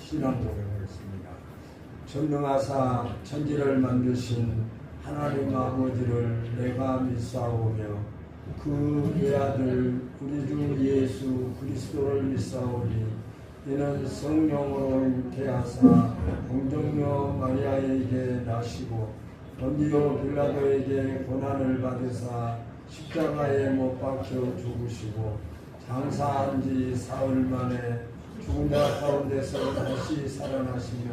신앙 고백하겠습니다. 전능하사 천지를 만드신 하나님 아버지를 내가 믿사오며 그 외아들 우리 주 예수 그리스도를 믿사오니 이는 성령으로 잉태하사 공정녀 마리아에게 나시고 본디오 빌라도에게 고난을 받으사 십자가에 못 박혀 죽으시고 장사한 지 사흘 만에 죽은 자 가운데서 다시 살아나시며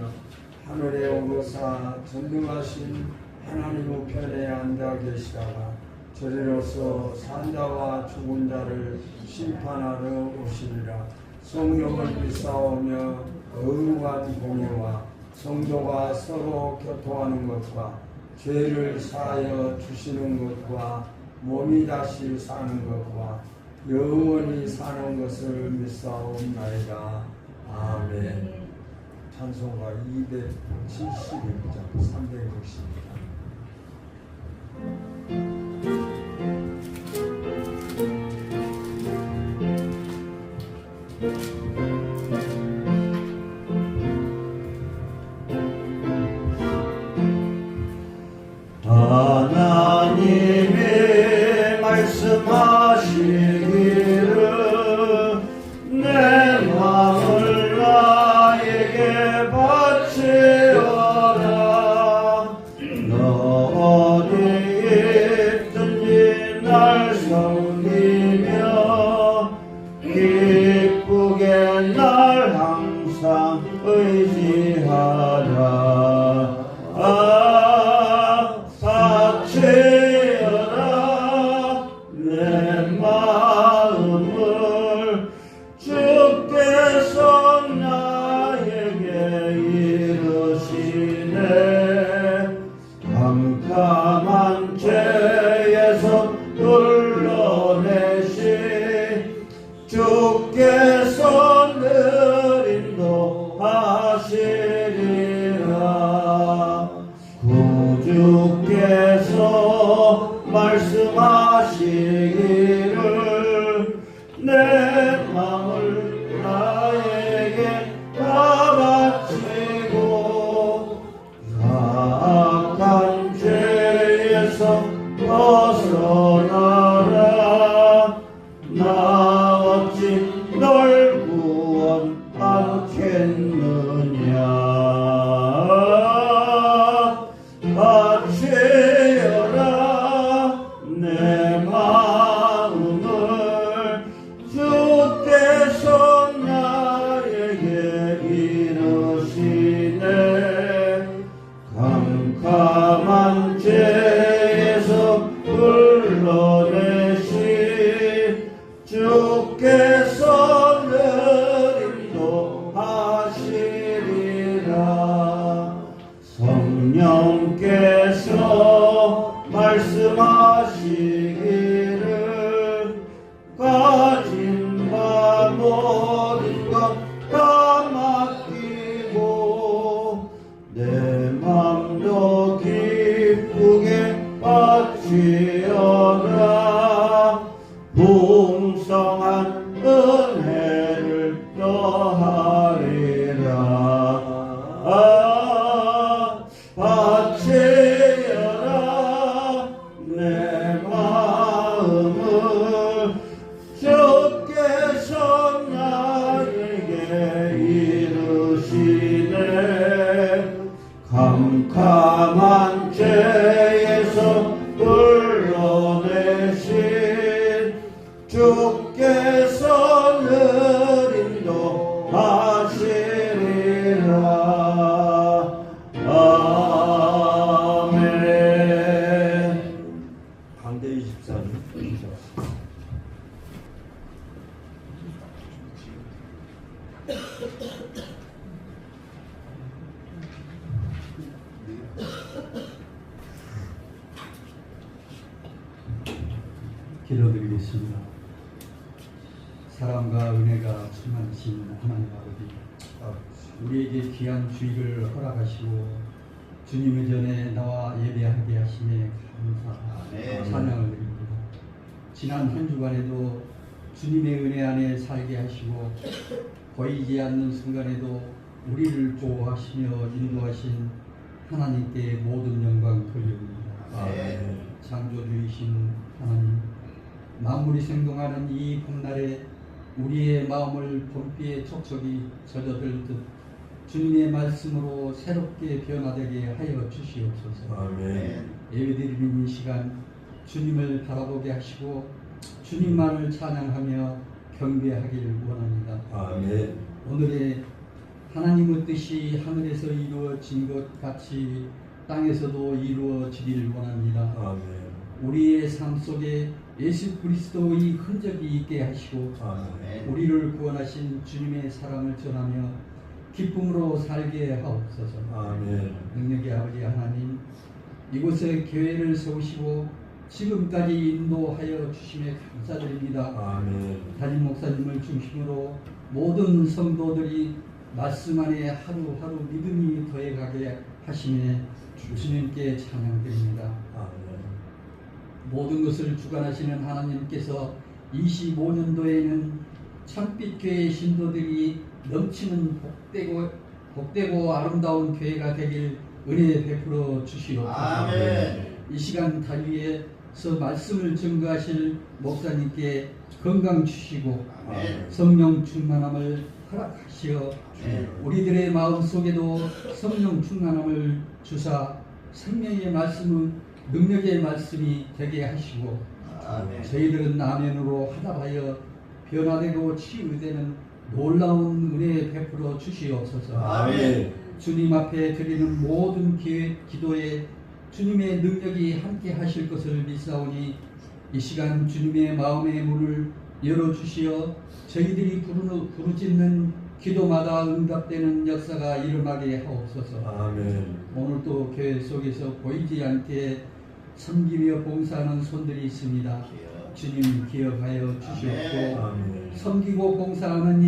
하늘에 오르사 전능하신 하나님 우편에 앉아 계시다가 저리로서 산자와 죽은 자를 심판하러 오시리라. 성령을 믿사오며 의무한 공예와 성도가 서로 교통하는 것과 죄를 사하여 주시는 것과 몸이 다시 사는 것과 영원히 사는 것을 믿사옵나이다. 아멘. 찬송가 272장 360입니다. 하나님이 말씀하시기를 내 마음을 나에게 바치어라. 너 어디 있든지 날 섬기며 기쁘게 날 항상 의지하라. 바치어라 내 마음을 주께서 나에게 이르시네. 캄캄한 죄에서 불러내시 주께서 늘 인도하시리라. 구주께서 말씀하시기를 내 마음을 나에게 다 바치고 악한 죄에서 벗어나라. 나 어찌 널 구원하겠느냐. 바치어라 내 마음을 주께서 나에게 이르시네. 캄캄한 죄에서 불러내시 주께서 늘 인도하시리라. 성령께서 말씀하시기를 가진 바 모든 것 다 맡기고 내 맘도 기쁘게 바치어라. 풍성한 은혜를 더하리라. 바치어라 내 마음을 주께서 나에게 이르시네. 캄캄한 죄에서 불러내신 주께서 늘 인도하시리라. 아멘. 강대 24님 기도드리겠습니다. 사랑과 은혜가 충만하신 하나님 아버지, 우리에게 귀한 주일을 허락하시고 주님의 전에 나와 예배하게 하심에 감사, 찬양을 드립니다. 지난 한 주간에도 주님의 은혜 안에 살게 하시고 보이지 않는 순간에도 우리를 보호하시며 인도하신 하나님께 모든 영광 돌려드립니다. 아멘. 창조주이신 하나님, 만물이 생동하는 이 봄날에 우리의 마음을 봄비에 촉촉이 젖어들듯 주님의 말씀으로 새롭게 변화되게 하여 주시옵소서. 아멘. 예배드리는 이 시간 주님을 바라보게 하시고 주님만을 찬양하며 경배하기를 원합니다. 아멘. 오늘의 하나님의 뜻이 하늘에서 이루어진 것 같이 땅에서도 이루어지기를 원합니다. 아멘. 우리의 삶 속에 예수 그리스도의 흔적이 있게 하시고 아멘. 우리를 구원하신 주님의 사랑을 전하며 기쁨으로 살게 하옵소서. 아멘. 능력의 아버지 하나님, 이곳에 교회를 세우시고 지금까지 인도하여 주심에 감사드립니다. 아멘. 담임 목사님을 중심으로 모든 성도들이 말씀 안에 하루하루 믿음이 더해가게 하심에 주님께 찬양드립니다. 아멘. 모든 것을 주관하시는 하나님께서 25년도에는 참빛교회 신도들이 넘치는 복되고 아름다운 교회가 되길 은혜 베풀어 주시옵소서. 아멘. 이 시간 다위에서 말씀을 증거하실 목사님께 건강 주시고 아멘. 성령 충만함을 허락하시어 아멘. 우리들의 마음 속에도 성령 충만함을 주사 생명의 말씀은 능력의 말씀이 되게 하시고 아멘. 저희들은 아멘으로 화답하여 변화되고 치유되는 놀라운 은혜 베풀어 주시옵소서. 아멘. 주님 앞에 드리는 모든 기도에 주님의 능력이 함께 하실 것을 믿사오니 이 시간 주님의 마음의 문을 열어주시어 저희들이 부르짖는 기도마다 응답되는 역사가 일어나게 하옵소서. 아멘. 오늘도 교회 속에서 보이지 않게 섬기며 봉사하는 손들이 있습니다. 주님 기억하여 주시옵고 아멘. 섬기고 봉사하는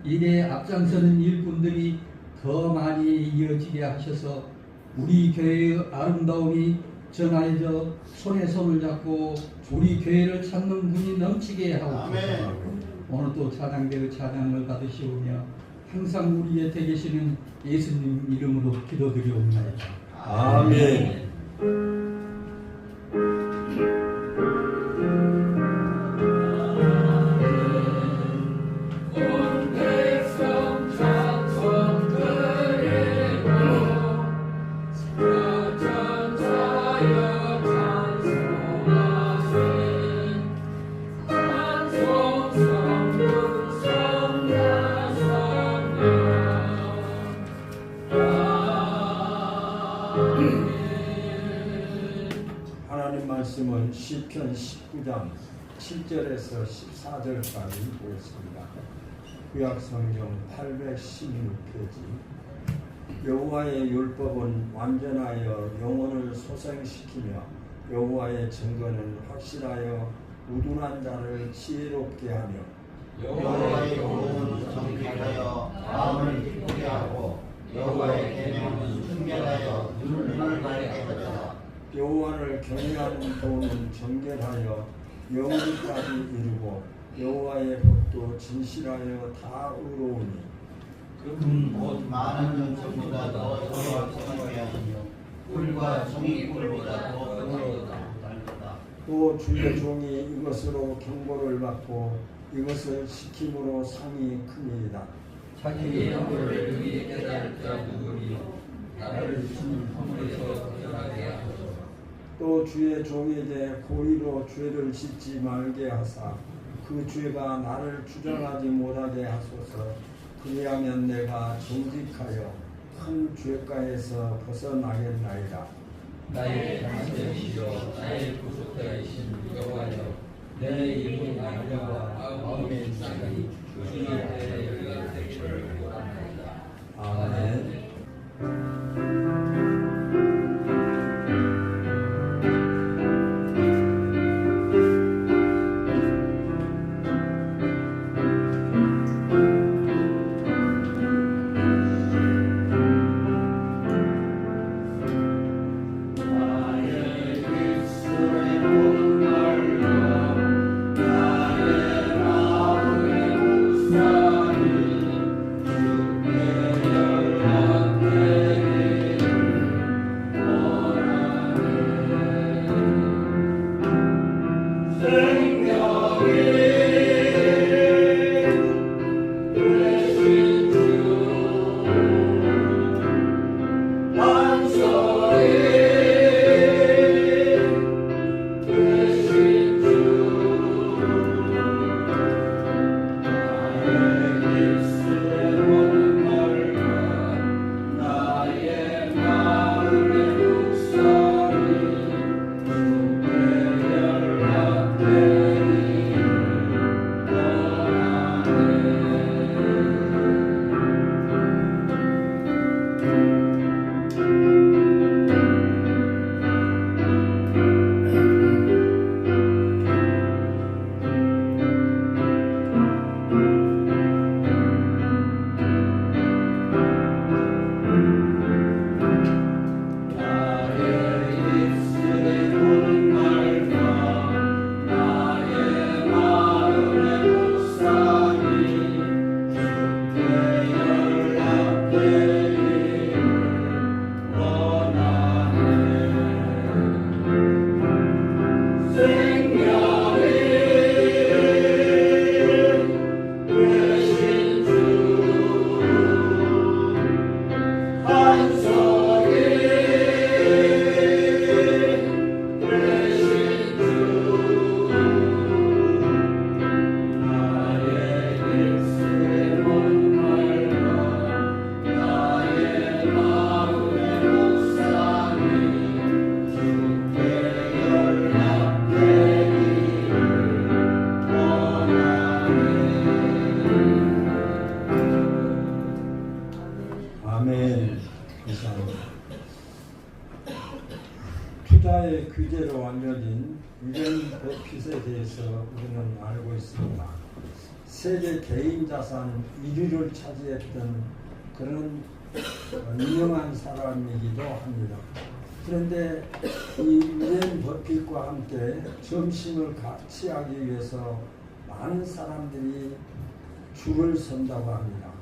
일에 앞장서는 일꾼들이 더 많이 이어지게 하셔서 우리 교회의 아름다움이 전하여져 손에 손을 잡고 우리 교회를 찾는 분이 넘치게 하옵소서. 아멘. 오늘도 찬양대의 찬양을 받으시오며 항상 우리 곁에 계시는 예수님 이름으로 기도드리옵나이다. 아멘. 하나님 말씀은 시편 19장 7절에서 14절까지 보겠습니다. 구약성경 816페이지. 여호와의 율법은 완전하여 영혼을 소생시키며 여호와의 증거는 확실하여 우둔한 자를 지혜롭게 하며 여호와의 공은 정직하여 마음을 기쁘게 하고 여호와의 계명은 순결하여 눈을 밝게 하도다. 여호와를 경외하는 도는 정결하여 영원까지 이르고 여호와의 법도 진실하여 다 의로우니 금곧 많은 정보다 더 소용하게 하시며 꿀과 종이꿀보다 더 은혜로다. 또 주의 종이 이것으로 경고를 받고 이것을 시킴으로 상이 크니이다. 자기의 영혼을 능히 깨달을 자 누구리요 나를 주님 허물에서 벗어나게 하소서. 또 주의 종에게 고의로 죄를 짓지 말게 하사 그 죄가 나를 주장하지 못하게 하소서. 그리하면 내가 정직하여 큰 죄가에서 벗어나겠나이다. 나의 장세이시여 나의 구속자이신 여호와여 내 입은 양념과 마음의 사랑이 주의 앞에 열려되기를 원합니다. 아멘. 나의 마음의 아멘. 이상입니다. 투자의 규제로 알려진 유엔 버핏에 대해서 우리는 알고 있습니다. 세계 개인 자산 1위를 차지했던 그런 유명한 사람이기도 합니다. 그런데 이 유엔 버핏과 함께 점심을 같이 하기 위해서 많은 사람들이 줄을 선다고 합니다.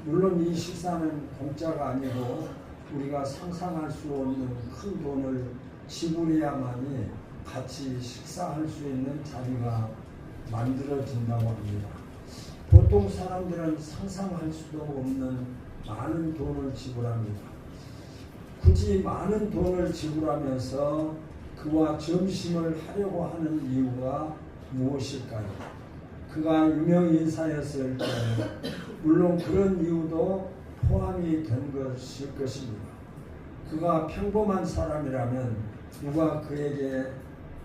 물론 이 식사는 공짜가 아니고 우리가 상상할 수 없는 큰 돈을 지불해야만이 같이 식사할 수 있는 자리가 만들어진다고 합니다. 보통 사람들은 상상할 수도 없는 많은 돈을 지불합니다. 굳이 많은 돈을 지불하면서 그와 점심을 하려고 하는 이유가 무엇일까요? 그가 유명 인사였을까요? 물론 그런 이유도 포함이 된 것일 것입니다. 그가 평범한 사람이라면 누가 그에게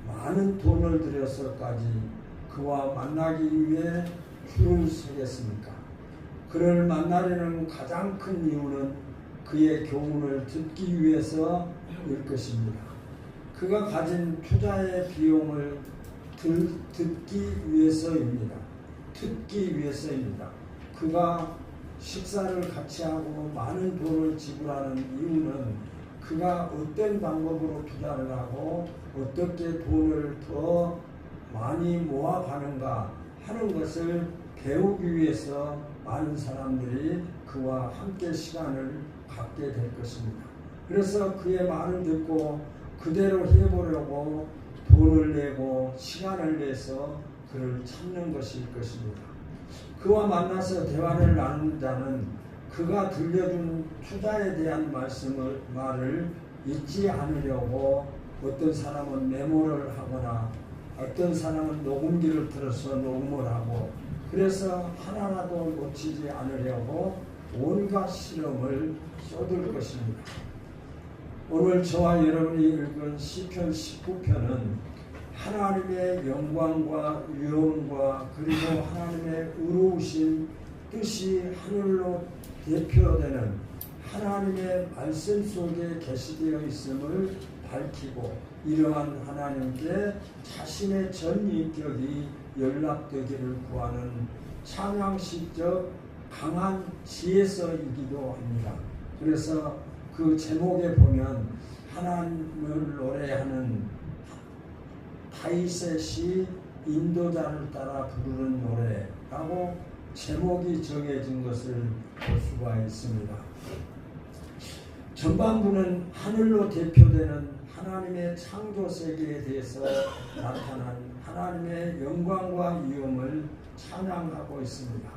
많은 돈을 들여서까지 그와 만나기 위해 줄을 서겠습니까? 그를 만나려는 가장 큰 이유는 그의 교훈을 듣기 위해서일 것입니다. 그가 가진 투자의 비용을 듣기 위해서입니다. 듣기 위해서입니다. 그가 식사를 같이 하고 많은 돈을 지불하는 이유는 그가 어떤 방법으로 투자를 하고 어떻게 돈을 더 많이 모아가는가 하는 것을 배우기 위해서 많은 사람들이 그와 함께 시간을 갖게 될 것입니다. 그래서 그의 말을 듣고 그대로 해보려고 돈을 내고 시간을 내서 그를 찾는 것일 것입니다. 그와 만나서 대화를 나누는 자는 그가 들려준 투자에 대한 말을 잊지 않으려고 어떤 사람은 메모를 하거나 어떤 사람은 녹음기를 틀어서 녹음을 하고 그래서 하나라도 놓치지 않으려고 온갖 실험을 쏟을 것입니다. 오늘 저와 여러분이 읽은 시편 19편은 하나님의 영광과 위엄과 그리고 하나님의 의로우신 뜻이 하늘로 대표되는 하나님의 말씀 속에 게시되어 있음을 밝히고 이러한 하나님께 자신의 전 인격이 연락되기를 구하는 찬양시적 강한 지혜서이기도 합니다. 그래서 그 제목에 보면 하나님을 노래하는 다윗의 시 인도자를 따라 부르는 노래라고 제목이 정해진 것을 볼 수가 있습니다. 전반부는 하늘로 대표되는 하나님의 창조 세계에 대해서 나타난 하나님의 영광과 위엄을 찬양하고 있습니다.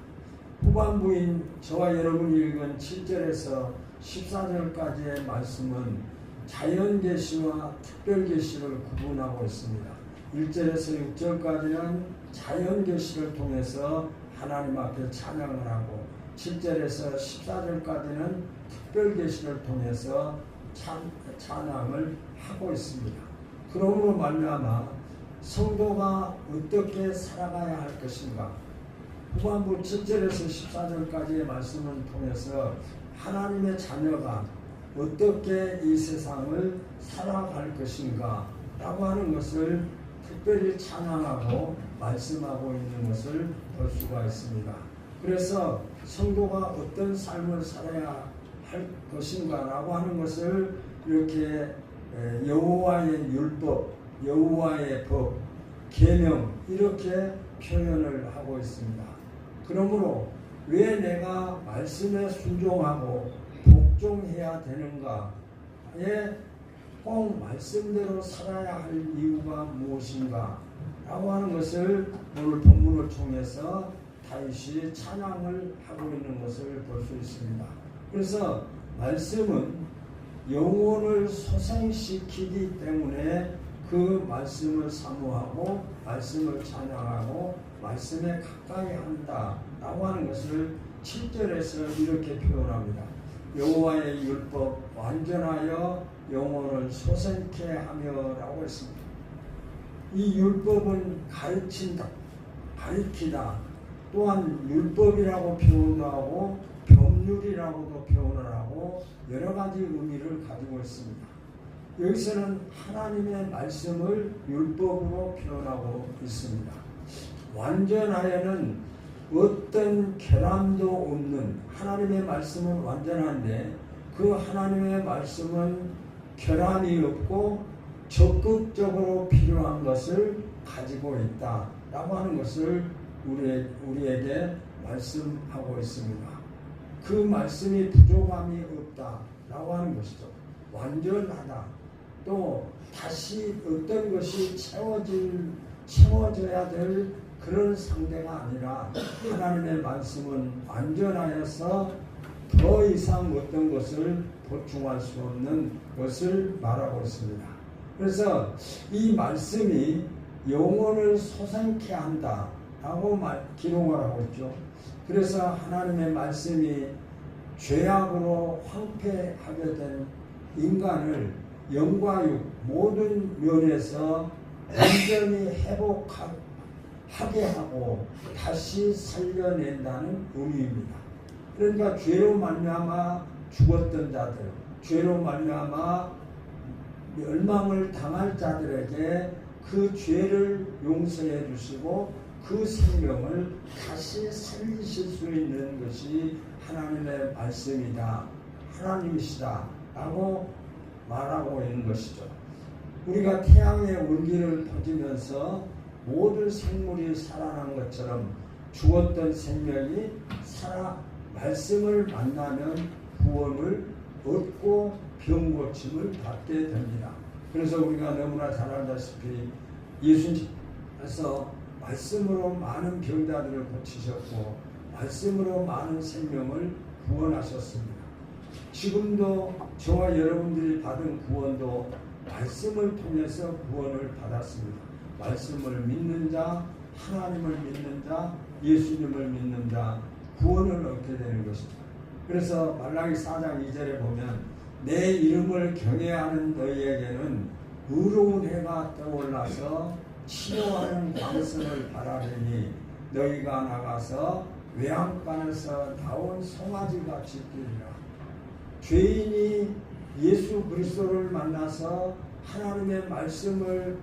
후반부인 저와 여러분이 읽은 7절에서 14절까지의 말씀은 자연계시와 특별계시를 구분하고 있습니다. 1절에서 6절까지는 자연계시를 통해서 하나님 앞에 찬양을 하고 7절에서 14절까지는 특별계시를 통해서 찬양을 하고 있습니다. 그러므로 말미암아 성도가 어떻게 살아가야 할 것인가? 후반부 7절에서 14절까지의 말씀을 통해서 하나님의 자녀가 어떻게 이 세상을 살아갈 것인가 라고 하는 것을 특별히 찬양하고 말씀하고 있는 것을 볼 수가 있습니다. 그래서 성도가 어떤 삶을 살아야 할 것인가 라고 하는 것을 이렇게 여호와의 율법, 여호와의 법, 계명 이렇게 표현을 하고 있습니다. 그러므로 왜 내가 말씀에 순종하고 복종해야 되는가에 꼭 말씀대로 살아야 할 이유가 무엇인가 라고 하는 것을 오늘 본문을 통해서 다윗이 찬양을 하고 있는 것을 볼 수 있습니다. 그래서 말씀은 영혼을 소생시키기 때문에 그 말씀을 사모하고 말씀을 찬양하고 말씀에 가까이 한다라고 하는 것을 7절에서 이렇게 표현합니다. 여호와의 율법 완전하여 영혼을 소생케 하며라고 했습니다. 이 율법은 가르친다, 가르치다, 또한 율법이라고 표현도 하고 법률이라고도 표현을 하고 여러 가지 의미를 가지고 있습니다. 여기서는 하나님의 말씀을 율법으로 표현하고 있습니다. 완전하여는 어떤 결함도 없는 하나님의 말씀은 완전한데 그 하나님의 말씀은 결함이 없고 적극적으로 필요한 것을 가지고 있다라고 하는 것을 우리에게 말씀하고 있습니다. 그 말씀이 부족함이 없다라고 하는 것이죠. 완전하다. 또 다시 어떤 것이 채워져야 될 그런 상대가 아니라 하나님의 말씀은 완전하여서 더 이상 어떤 것을 보충할 수 없는 것을 말하고 있습니다. 그래서 이 말씀이 영혼을 소생케 한다라고 기록을 하고 있죠. 그래서 하나님의 말씀이 죄악으로 황폐하게 된 인간을 영과 육 모든 면에서 완전히 회복하게 하고 다시 살려낸다는 의미입니다. 그러니까 죄로 말미암아 죽었던 자들, 죄로 말미암아 멸망을 당할 자들에게 그 죄를 용서해 주시고 그 생명을 다시 살리실 수 있는 것이 하나님의 말씀이다, 하나님이시다 라고 말하고 있는 것이죠. 우리가 태양의 온기를 퍼지면서 모든 생물이 살아난 것처럼 죽었던 생명이 말씀을 만나면 구원을 얻고 병고침을 받게 됩니다. 그래서 우리가 너무나 잘 알다시피 예수님께서 말씀으로 많은 병자들을 고치셨고 말씀으로 많은 생명을 구원하셨습니다. 지금도 저와 여러분들이 받은 구원도 말씀을 통해서 구원을 받았습니다. 말씀을 믿는 자, 하나님을 믿는 자, 예수님을 믿는 자 구원을 얻게 되는 것이죠. 그래서 말라기 4장 2절에 보면 내 이름을 경외하는 너희에게는 의로운 해가 떠올라서 치료하는 광선을 바라리니 너희가 나가서 외양간에서 나온 송아지같이 뛰리라. 죄인이 예수 그리스도를 만나서 하나님의 말씀을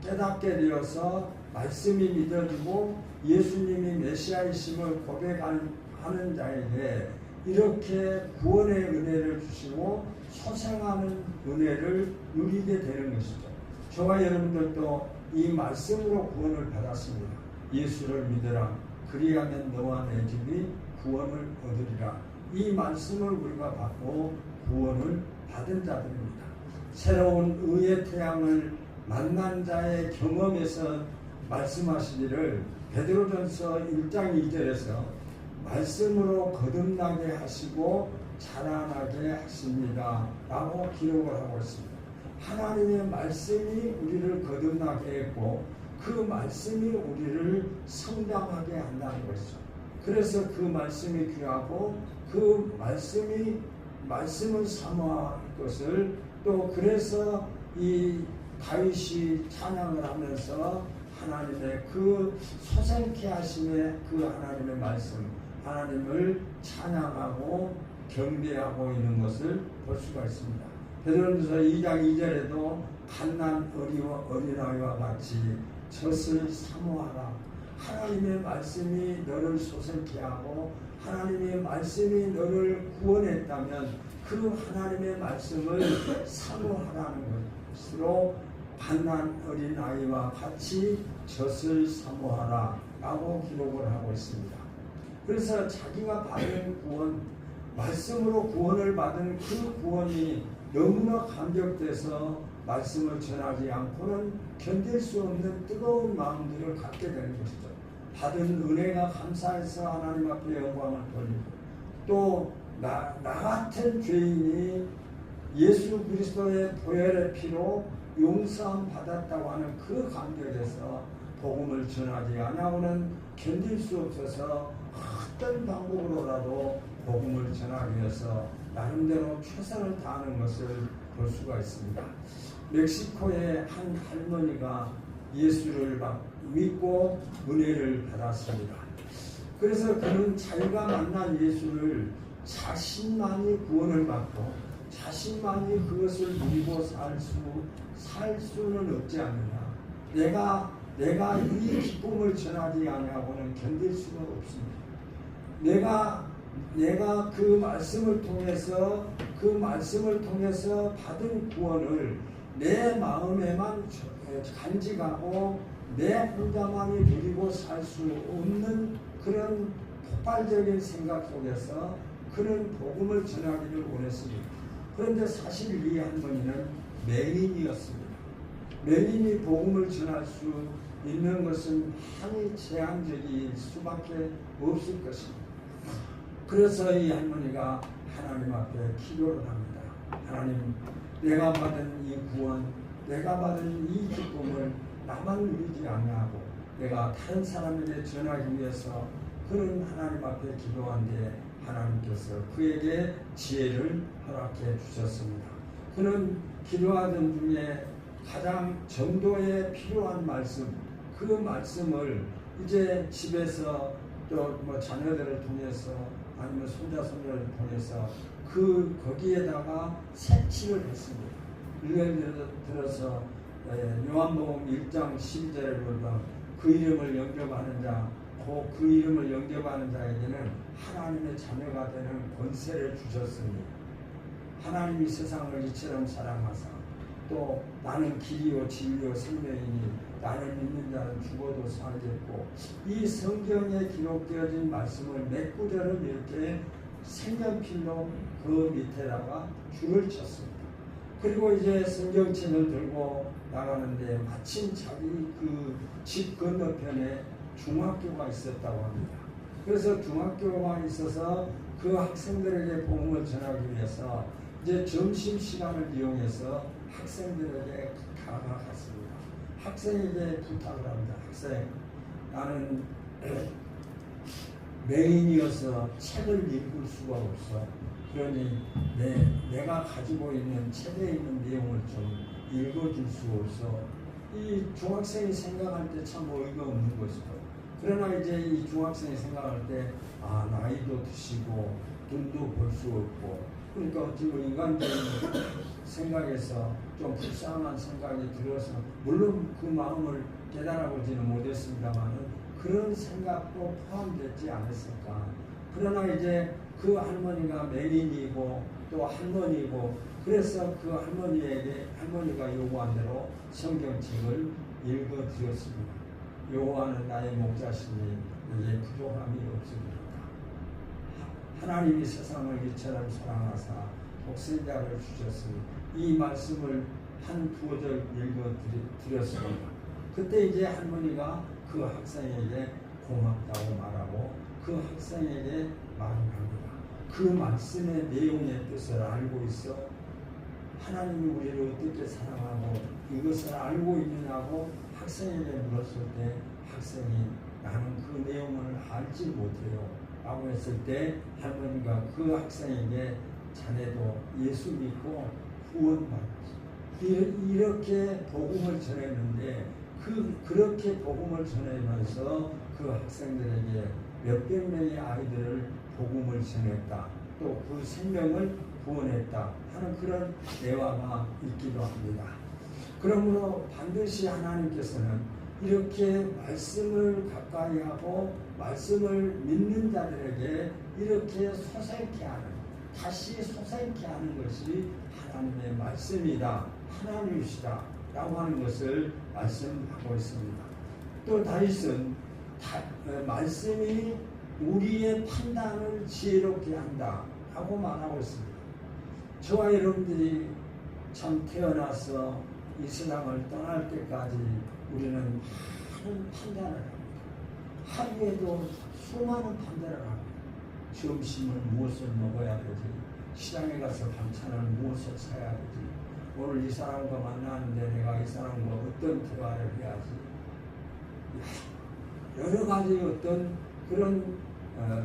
깨닫게 되어서 말씀이 믿어지고 예수님이 메시아이심을 고백하는 자에게 이렇게 구원의 은혜를 주시고 소생하는 은혜를 누리게 되는 것이죠. 저와 여러분들도 이 말씀으로 구원을 받았습니다. 예수를 믿으라. 그리하면 너와 내 집이 구원을 얻으리라. 이 말씀을 우리가 받고 구원을 받은 자들입니다. 새로운 의의 태양을 만난 자의 경험에서 말씀하시기를 베드로전서 1장 2절에서 말씀으로 거듭나게 하시고 자라나게 하십니다 라고 기록을 하고 있습니다. 하나님의 말씀이 우리를 거듭나게 했고 그 말씀이 우리를 성장하게 한다는 것이죠. 그래서 그 말씀이 귀하고 그 말씀을 사모할 것을 또 그래서 이 다윗이 찬양을 하면서 하나님의 그 소생케 하심의 그 하나님의 말씀, 하나님을 찬양하고 경배하고 있는 것을 볼 수가 있습니다. 베드로전서 2장 2절에도 갓난 어린아이와 같이 젖을 사모하라. 하나님의 말씀이 너를 소생케 하고 하나님의 말씀이 너를 구원했다면 그 하나님의 말씀을 사모하라는 것으로 갓난 어린아이와 같이 젖을 사모하라 라고 기록을 하고 있습니다. 그래서 자기가 받은 구원, 말씀으로 구원을 받은 그 구원이 너무나 감격돼서 말씀을 전하지 않고는 견딜 수 없는 뜨거운 마음들을 갖게 되는 것이죠. 받은 은혜가 감사해서 하나님 앞에 영광을 돌리고 또 나 같은 죄인이 예수 그리스도의 보혈의 피로 용서함 받았다고 하는 그 감격에서 복음을 전하지 않고는 견딜 수 없어서 어떤 방법으로라도 복음을 전하기 위해서 나름대로 최선을 다하는 것을 볼 수가 있습니다. 멕시코의 한 할머니가 예수를 믿고 은혜를 받았습니다. 그래서 그는 자기가 만난 예수를 자신만이 구원을 받고 자신만이 그것을 누리고 살 수는 없지 않느냐. 내가 이 기쁨을 전하지 아니하고는 견딜 수가 없습니다. 내가 그 말씀을 통해서 받은 구원을 내 마음에만 간직하고 내 혼자만이 누리고 살 수 없는 그런 폭발적인 생각 속에서 그는 복음을 전하기를 원했습니다. 그런데 사실 이 할머니는 맹인이었습니다. 맹인이 복음을 전할 수 있는 것은 많이 제한적일 수밖에 없을 것입니다. 그래서 이 할머니가 하나님 앞에 기도를 합니다. 하나님, 내가 받은 이 구원, 내가 받은 이 기쁨을 나만 누리지 아니하고 내가 다른 사람에게 전하기 위해서 그는 하나님 앞에 기도한데 하나님께서 그에게 지혜를 허락해 주셨습니다. 그는 기도하던 중에 가장 정도에 필요한 말씀, 그 말씀을 이제 집에서 또 뭐 자녀들을 통해서 아니면 손자 손녀를 통해서 거기에다가 색칠을 했습니다. 예를 들어서 요한복음 1장 12절에 보면 그 이름을 영접하는 자, 그 이름을 영접하는 자에게는 하나님의 자녀가 되는 권세를 주셨으니 하나님이 세상을 이처럼 사랑하사 또 나는 길이요 진리요 생명이니 나를 믿는 자는 죽어도 살겠고, 이 성경에 기록되어진 말씀을 몇 구절을 이렇게 색연필로 그 밑에다가 줄을 쳤습니다. 그리고 이제 성경책을 들고 나가는데 마침 자기 그 집 건너편에 중학교가 있었다고 합니다. 그래서 중학교가 있어서 그 학생들에게 복음을 전하기 위해서 이제 점심시간을 이용해서 학생들에게 다가갔습니다. 학생에게 부탁을 합니다. 학생, 나는 맹인이어서 책을 읽을 수가 없어. 그러니 내가 가지고 있는 책에 있는 내용을 좀 읽어줄 수 없어. 이 중학생이 생각할 때 참 어이가 없는 것이죠. 그러나 이제 이 중학생이 생각할 때 나이도 드시고 돈도 벌 수 없고, 그러니까 어찌 보면 인간적인 생각에서 좀 불쌍한 생각이 들어서, 물론 그 마음을 깨달아보지는 못했습니다만 그런 생각도 포함되지 않았을까. 그러나 이제 그 할머니가 맹인이고 또 할머니고, 그래서 그 할머니가 요구한 대로 성경책을 읽어드렸습니다. 여호와는 나의 목자시니 이제 부족함이 없습니다. 하나님이 세상을 이처럼 사랑하사 독생자를 주셨으니, 이 말씀을 한 두어절 읽어드렸습니다. 그때 이제 할머니가 그 학생에게 고맙다고 말하고 그 학생에게 말을 합니다. 그 말씀의 내용의 뜻을 알고 있어? 하나님이 우리를 어떻게 사랑하고 이것을 알고 있느냐고 학생에게 물었을 때 학생이 나는 그 내용을 알지 못해요 라고 했을 때 할머니가 그 학생에게 자네도 예수 믿고 구원받지, 이렇게 복음을 전했는데 그렇게 복음을 전하면서 그 학생들에게 몇백 명의 아이들을 복음을 전했다, 또 그 생명을 구원했다 하는 그런 대화가 있기도 합니다. 그러므로 반드시 하나님께서는 이렇게 말씀을 가까이 하고 말씀을 믿는 자들에게 이렇게 솟아있게 하는, 다시 솟아있게 하는 것이 하나님의 말씀이다, 하나님이시다 라고 하는 것을 말씀하고 있습니다. 또 다윗은 말씀이 우리의 판단을 지혜롭게 한다 하고 말하고 있습니다. 저와 여러분들이 참 태어나서 이 세상을 떠날 때까지 우리는 많은 판단을 합니다. 하루에도 수많은 판단을 합니다. 점심을 무엇을 먹어야 되지? 시장에 가서 반찬을 무엇을 사야 되지? 오늘 이 사람과 만나는데 내가 이 사람과 어떤 대화를 해야지? 여러 가지 어떤 그런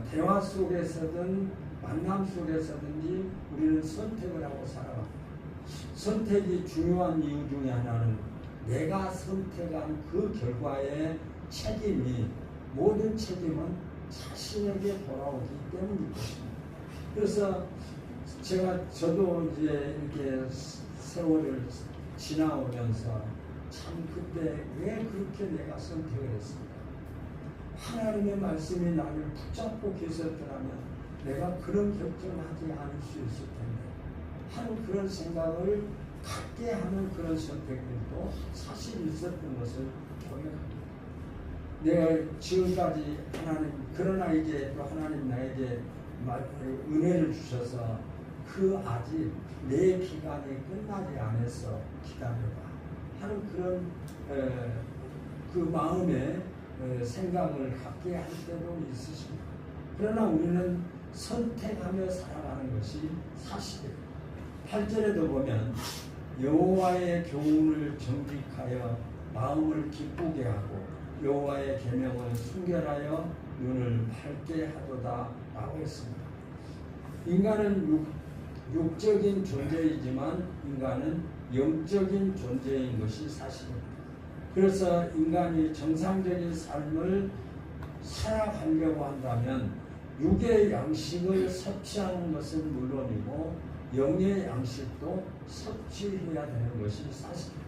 대화 속에서든 만남 속에서든지 우리는 선택을 하고 살아갑니다. 선택이 중요한 이유 중에 하나는 내가 선택한 그 결과의 책임이, 모든 책임은 자신에게 돌아오기 때문인 것입니다. 그래서 저도 이제 이렇게 세월을 지나오면서 참 그때 왜 그렇게 내가 선택을 했을까? 하나님의 말씀이 나를 붙잡고 계셨더라면 내가 그런 결정을 하지 않을 수 있을 텐데 하는 그런 생각을 갖게 하는 그런 선택들도 사실 있었던 것을 고백합니다. 내가 지금까지 그러나 이제 또 하나님 나에게 은혜를 주셔서 그 아직 내 기간이 끝나지 않아서 기다려봐 하는 그런 그 마음의 생각을 갖게 할 때도 있으십니다. 그러나 우리는 선택하며 살아가는 것이 사실이에요. 8절에도 보면 여호와의 교훈을 정직하여 마음을 기쁘게 하고 여호와의 계명을 순결하여 눈을 밝게 하도다 라고 했습니다. 인간은 육적인 존재이지만 인간은 영적인 존재인 것이 사실입니다. 그래서 인간이 정상적인 삶을 살아가려고 한다면 육의 양식을 섭취하는 것은 물론이고 영의 양식도 섭취해야 되는 것이 사실입니다.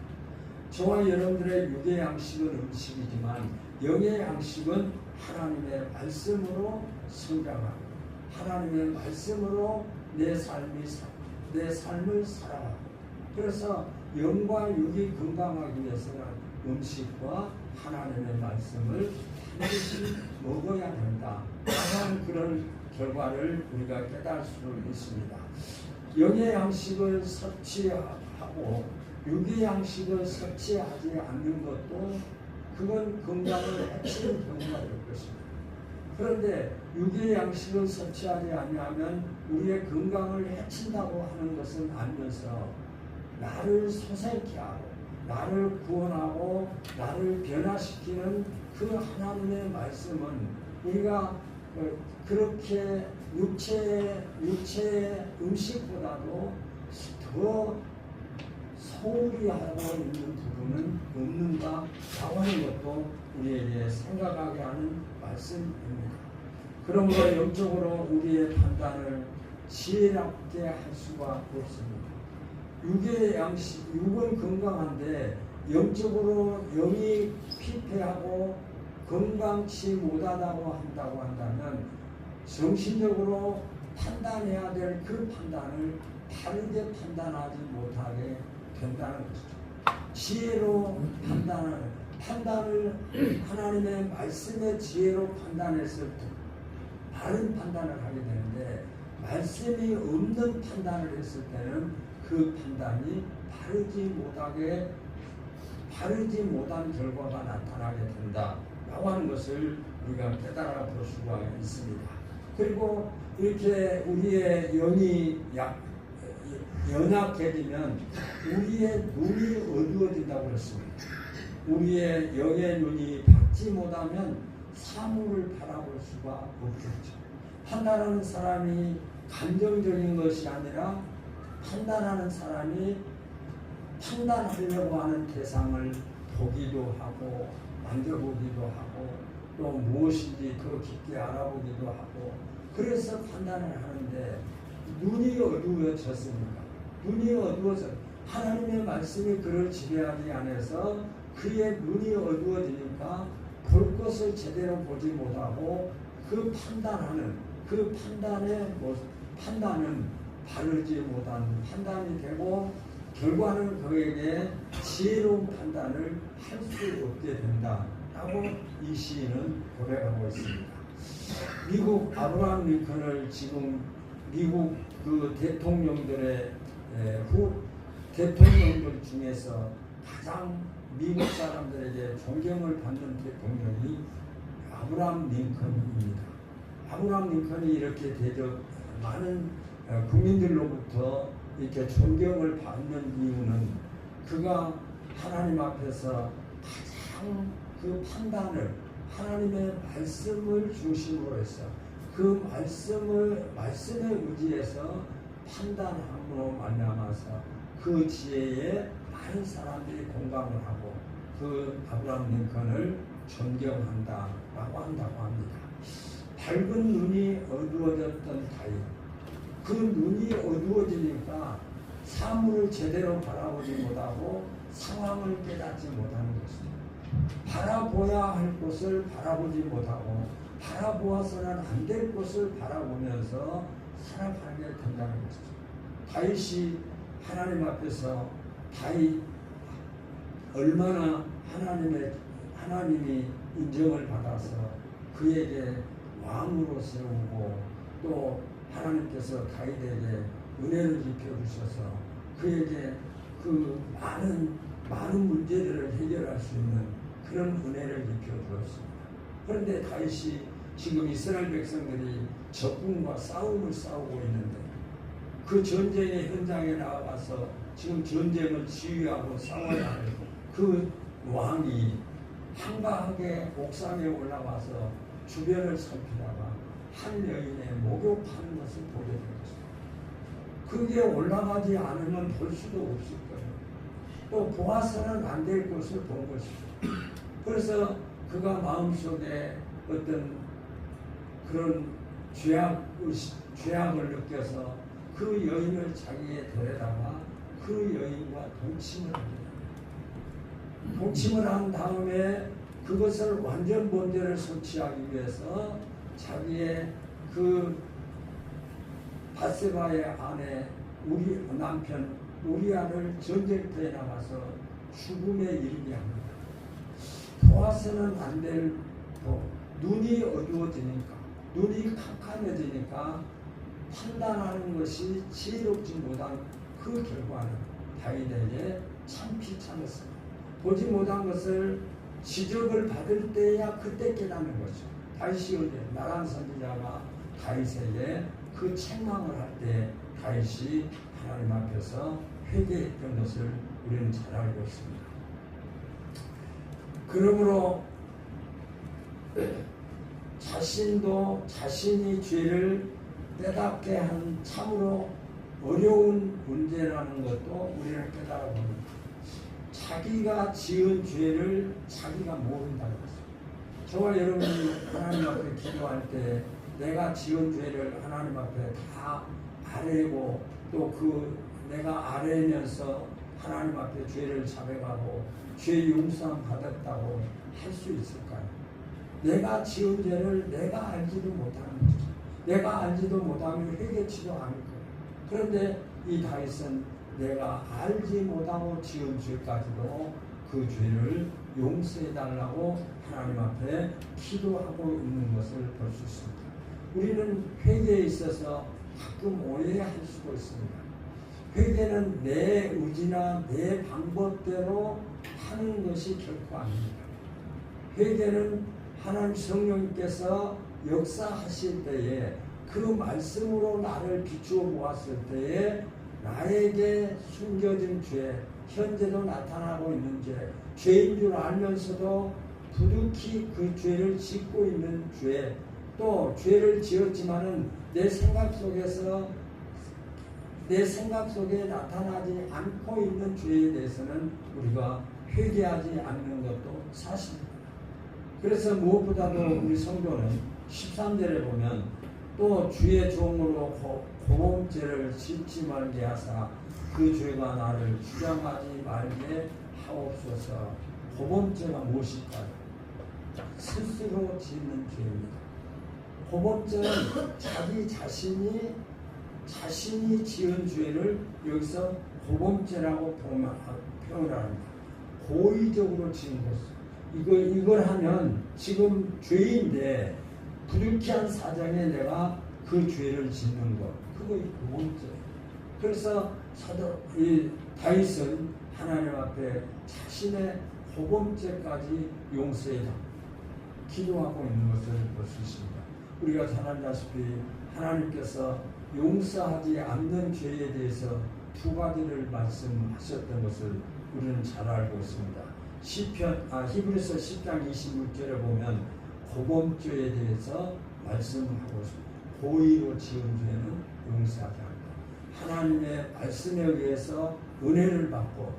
저와 여러분들의 육의 양식은 음식이지만 영의 양식은 하나님의 말씀으로 성장하고 하나님의 말씀으로 내 삶을 살아가고 그래서 영과 육이 건강하기 위해서는 음식과 하나님의 말씀을 반드시 먹어야 된다 하는 그런 결과를 우리가 깨달을 수 있습니다. 영의 양식을 섭취하고 육의 양식을 섭취하지 않는 것도 그건 건강을 해치는 경우가 될 것입니다. 그런데 육의 양식을 섭취하지 않으면 우리의 건강을 해친다고 하는 것은 알면서 나를 소생케 하고 나를 구원하고 나를 변화시키는 그 하나님의 말씀은 우리가 그렇게 육체의 음식보다도 더 소홀히 하고 있는 부분은 없는가 하는 것도 우리에게 생각하게 하는 말씀입니다. 그러므로 영적으로 우리의 판단을 지혜롭게 할 수가 없습니다. 육의 양식, 육은 건강한데 영적으로 영이 피폐하고 건강치 못하다고 한다면 정신적으로 판단해야 될 그 판단을 바르게 판단하지 못하게 된다는 것이죠. 지혜로 판단을 하나님의 말씀의 지혜로 판단했을 때 바른 판단을 하게 되는데 말씀이 없는 판단을 했을 때는 그 판단이 바르지 못한 결과가 나타나게 된다라고 하는 것을 우리가 깨달아 볼 수가 있습니다. 그리고 이렇게 우리의 영이 연약해지면 우리의 눈이 어두워진다고 했습니다. 우리의 영의 눈이 밝지 못하면 사물을 바라볼 수가 없겠죠. 판단하는 사람이 감정적인 것이 아니라 판단하는 사람이 판단하려고 하는 대상을 보기도 하고 만져보기도 하고 또 무엇인지 더 깊게 알아보기도 하고 그래서 판단을 하는데 눈이 어두워졌습니까? 눈이 어두워져 하나님의 말씀이 그를 지배하지 않아서 그의 눈이 어두워지니까 볼 것을 제대로 보지 못하고 그 판단은 바르지 못한 판단이 되고 결과는 그에게 지혜로운 판단을 할 수 없게 된다라고 이 시인은 고백하고 있습니다. 미국 아브라함 링컨을 지금 미국 그 대통령들 중에서 가장 미국 사람들에게 존경을 받는 대통령이 아브라함 링컨입니다. 아브라함 링컨이 이렇게 많은 국민들로부터 이렇게 존경을 받는 이유는 그가 하나님 앞에서 가장 그 판단을 하나님의 말씀을 중심으로 해서 그 말씀에 의지해서 판단함으로 말미암아서 그 지혜에 많은 사람들이 공감을 하고 그 아브라함 링컨을 존경한다라고 한다고 합니다. 밝은 눈이 어두워졌던 다윗. 그 눈이 어두워지니까 사물을 제대로 바라보지 못하고 상황을 깨닫지 못하는 것이죠. 바라보아야 할 곳을 바라보지 못하고 바라보아서는 안 될 곳을 바라보면서 살아가게 된다는 것이죠. 다윗이 하나님 앞에서 다윗 얼마나 하나님이 인정을 받아서 그에게 왕으로 세우고 또 하나님께서 다윗에게 은혜를 입혀주셔서 그에게 그 많은 문제들을 해결할 수 있는 그런 은혜를 입혀주었습니다. 그런데 다윗이 지금 이스라엘 백성들이 적군과 싸움을 싸우고 있는데 그 전쟁의 현장에 나가서 지금 전쟁을 지휘하고 싸워야 할 그 왕이 한가하게 옥상에 올라가서 주변을 살피다가 한 여인의 목욕하는 것을 보게 된 것입니다. 그게 올라가지 않으면 볼 수도 없을 거예요. 또 보아서는 안 될 것을 본 것이죠. 그래서 그가 마음속에 어떤 그런 죄악을 느껴서 그 여인을 자기의 데려다가 그 여인과 동침을 합니다. 동침을 한 다음에 그것을 완전 범죄를 소치하기 위해서 자기의 그 바세바의 아내 남편 우리아를 전쟁터에 나가서 죽음에 이르게 합니다. 보아서는 안 될 눈이 어두워지니까 눈이 캄캄해지니까 판단하는 것이 지혜롭지 못한 그 결과는 다윗에게 참피 참았습니다. 보지 못한 것을 지적을 받을 때야 그때 깨닫는 거죠. 다윗이 언제 나란 선지자가 다윗에게 그 책망을 할 때 다윗이 하나님 앞에서 회개했던 것을 우리는 잘 알고 있습니다. 그러므로 자신도 자신이 죄를 깨닫게 한 참으로 어려운 문제라는 것도 우리는 깨달아 봅니다. 자기가 지은 죄를 자기가 모른다는 것입니다. 저와 여러분이 하나님 앞에 기도할 때 내가 지은 죄를 하나님 앞에 다 아뢰고 또 그 내가 아뢰면서 하나님 앞에 죄를 자백하고 죄 용서함 받았다고 할 수 있을까요? 내가 지은 죄를 내가 알지도 못하는 거죠. 내가 알지도 못하면 회개치도 않을 거예요. 그런데 이 다윗은 내가 알지 못하고 지은 죄까지도 그 죄를 용서해달라고 하나님 앞에 기도하고 있는 것을 볼 수 있습니다. 우리는 회개에 있어서 가끔 오해할 수도 있습니다. 회개는 내 의지나 내 방법대로 하는 것이 결코 아닙니다. 회개는 하나님 성령님께서 역사하실 때에 그 말씀으로 나를 비추어 보았을 때에 나에게 숨겨진 죄, 현재도 나타나고 있는 죄, 죄인 줄 알면서도 부득이 그 죄를 짓고 있는 죄, 또 죄를 지었지만은 내 생각 속에 나타나지 않고 있는 죄에 대해서는 우리가 회개하지 않는 것도 사실입니다. 그래서 무엇보다도 우리 성도는 13절에 보면 또 주의 종으로 고범죄를 짓지 말게 하사 그 죄가 나를 주장하지 말게 하옵소서. 고범죄가 무엇일까요? 스스로 짓는 죄입니다. 고범죄는 자기 자신이 지은 죄를 여기서 고범죄라고 표현을 합니다. 고의적으로 지은 것. 이걸 하면 지금 죄인데 부득이한 사정에 내가 그 죄를 짓는 것. 그거 고범죄. 그래서 이 다윗은 하나님 앞에 자신의 고범죄까지 용서해달라 기도하고 있는 것을 볼 수 있습니다. 우리가 잘 알다시피 하나님께서 용서하지 않는 죄에 대해서 두 가지를 말씀하셨던 것을 우리는 잘 알고 있습니다. 히브리서 10장 26절에 보면 고범죄에 대해서 말씀하고 있습니다. 고의로 지은 죄는 용서하지 않는다. 하나님의 말씀에 의해서 은혜를 받고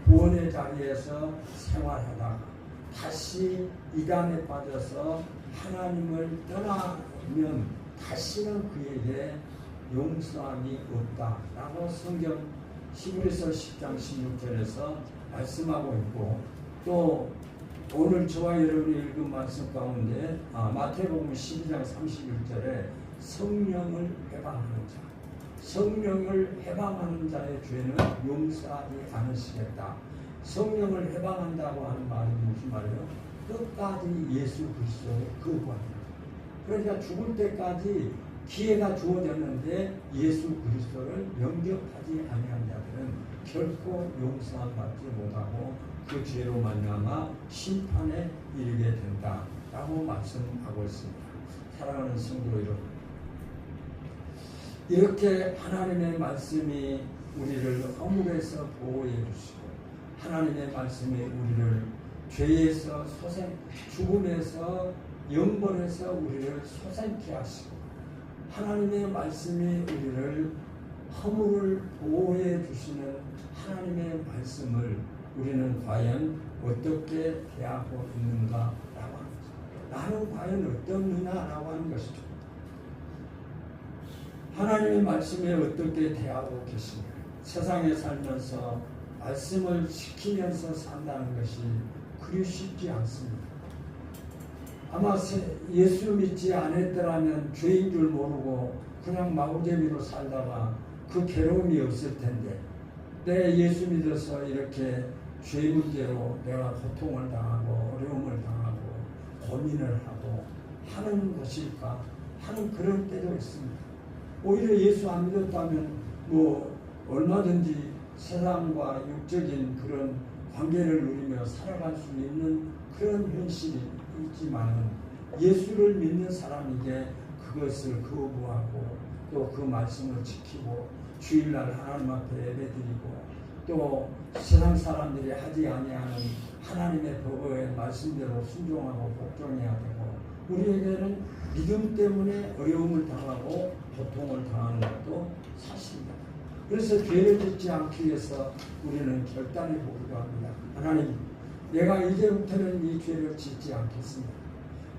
구원의 자리에서 생활하다가 다시 이단에 빠져서 하나님을 떠나면 다시는 그에게 용서함이 없다라고 성경 히브리서 10장 16절에서 말씀하고 있고, 또 오늘 저와 여러분이 읽은 말씀 가운데 마태복음 12장 31절에 성령을 해방하는 자, 성령을 해방하는 자의 죄는 용서하지 않으시겠다. 성령을 해방한다고 하는 말이 무슨 말이에요? 끝까지 예수 그리스도의 거부합니다. 그러니까 죽을 때까지 기회가 주어졌는데 예수 그리스도를 영접하지 아니한 자들은 결코 용서함 받지 못하고 그 죄로 말미암아 심판에 이르게 된다라고 말씀하고 있습니다. 사랑하는 성도 여러분, 이렇게 하나님의 말씀이 우리를 허물에서 보호해 주시고, 하나님의 말씀이 우리를 죄에서 죽음에서 영벌에서 우리를 소생케 하시고, 하나님의 말씀이 우리를 허물을 보호해 주시는 하나님의 말씀을 우리는 과연 어떻게 대하고 있는가라고 하는 것입니다. 나는 과연 어떻느냐라고 하는 것이죠. 하나님의 말씀에 어떻게 대하고 계시냐. 세상에 살면서 말씀을 지키면서 산다는 것이 그리 쉽지 않습니다. 아마 예수 믿지 않았더라면 죄인 줄 모르고 그냥 마구잡이로 살다가 그 괴로움이 없을 텐데, 내 예수 믿어서 이렇게 죄 문제로 내가 고통을 당하고 어려움을 당하고 고민을 하고 하는 것일까 하는 그런 때도 있습니다. 오히려 예수 안 믿었다면 얼마든지 세상과 육적인 그런 관계를 누리며 살아갈 수 있는 그런 현실이 있지만, 예수를 믿는 사람에게 그것을 거부하고 또 그 말씀을 지키고 주일날 하나님 앞에 예배드리고 또 세상 사람들이 하지 아니하는 하나님의 법의 말씀대로 순종하고 복종해야 되고, 우리에게는 믿음 때문에 어려움을 당하고 고통을 당하는 것도 사실입니다. 그래서 죄를 짓지 않기 위해서 우리는 결단해 보기도 합니다. 하나님, 내가 이제부터는 이 죄를 짓지 않겠습니다.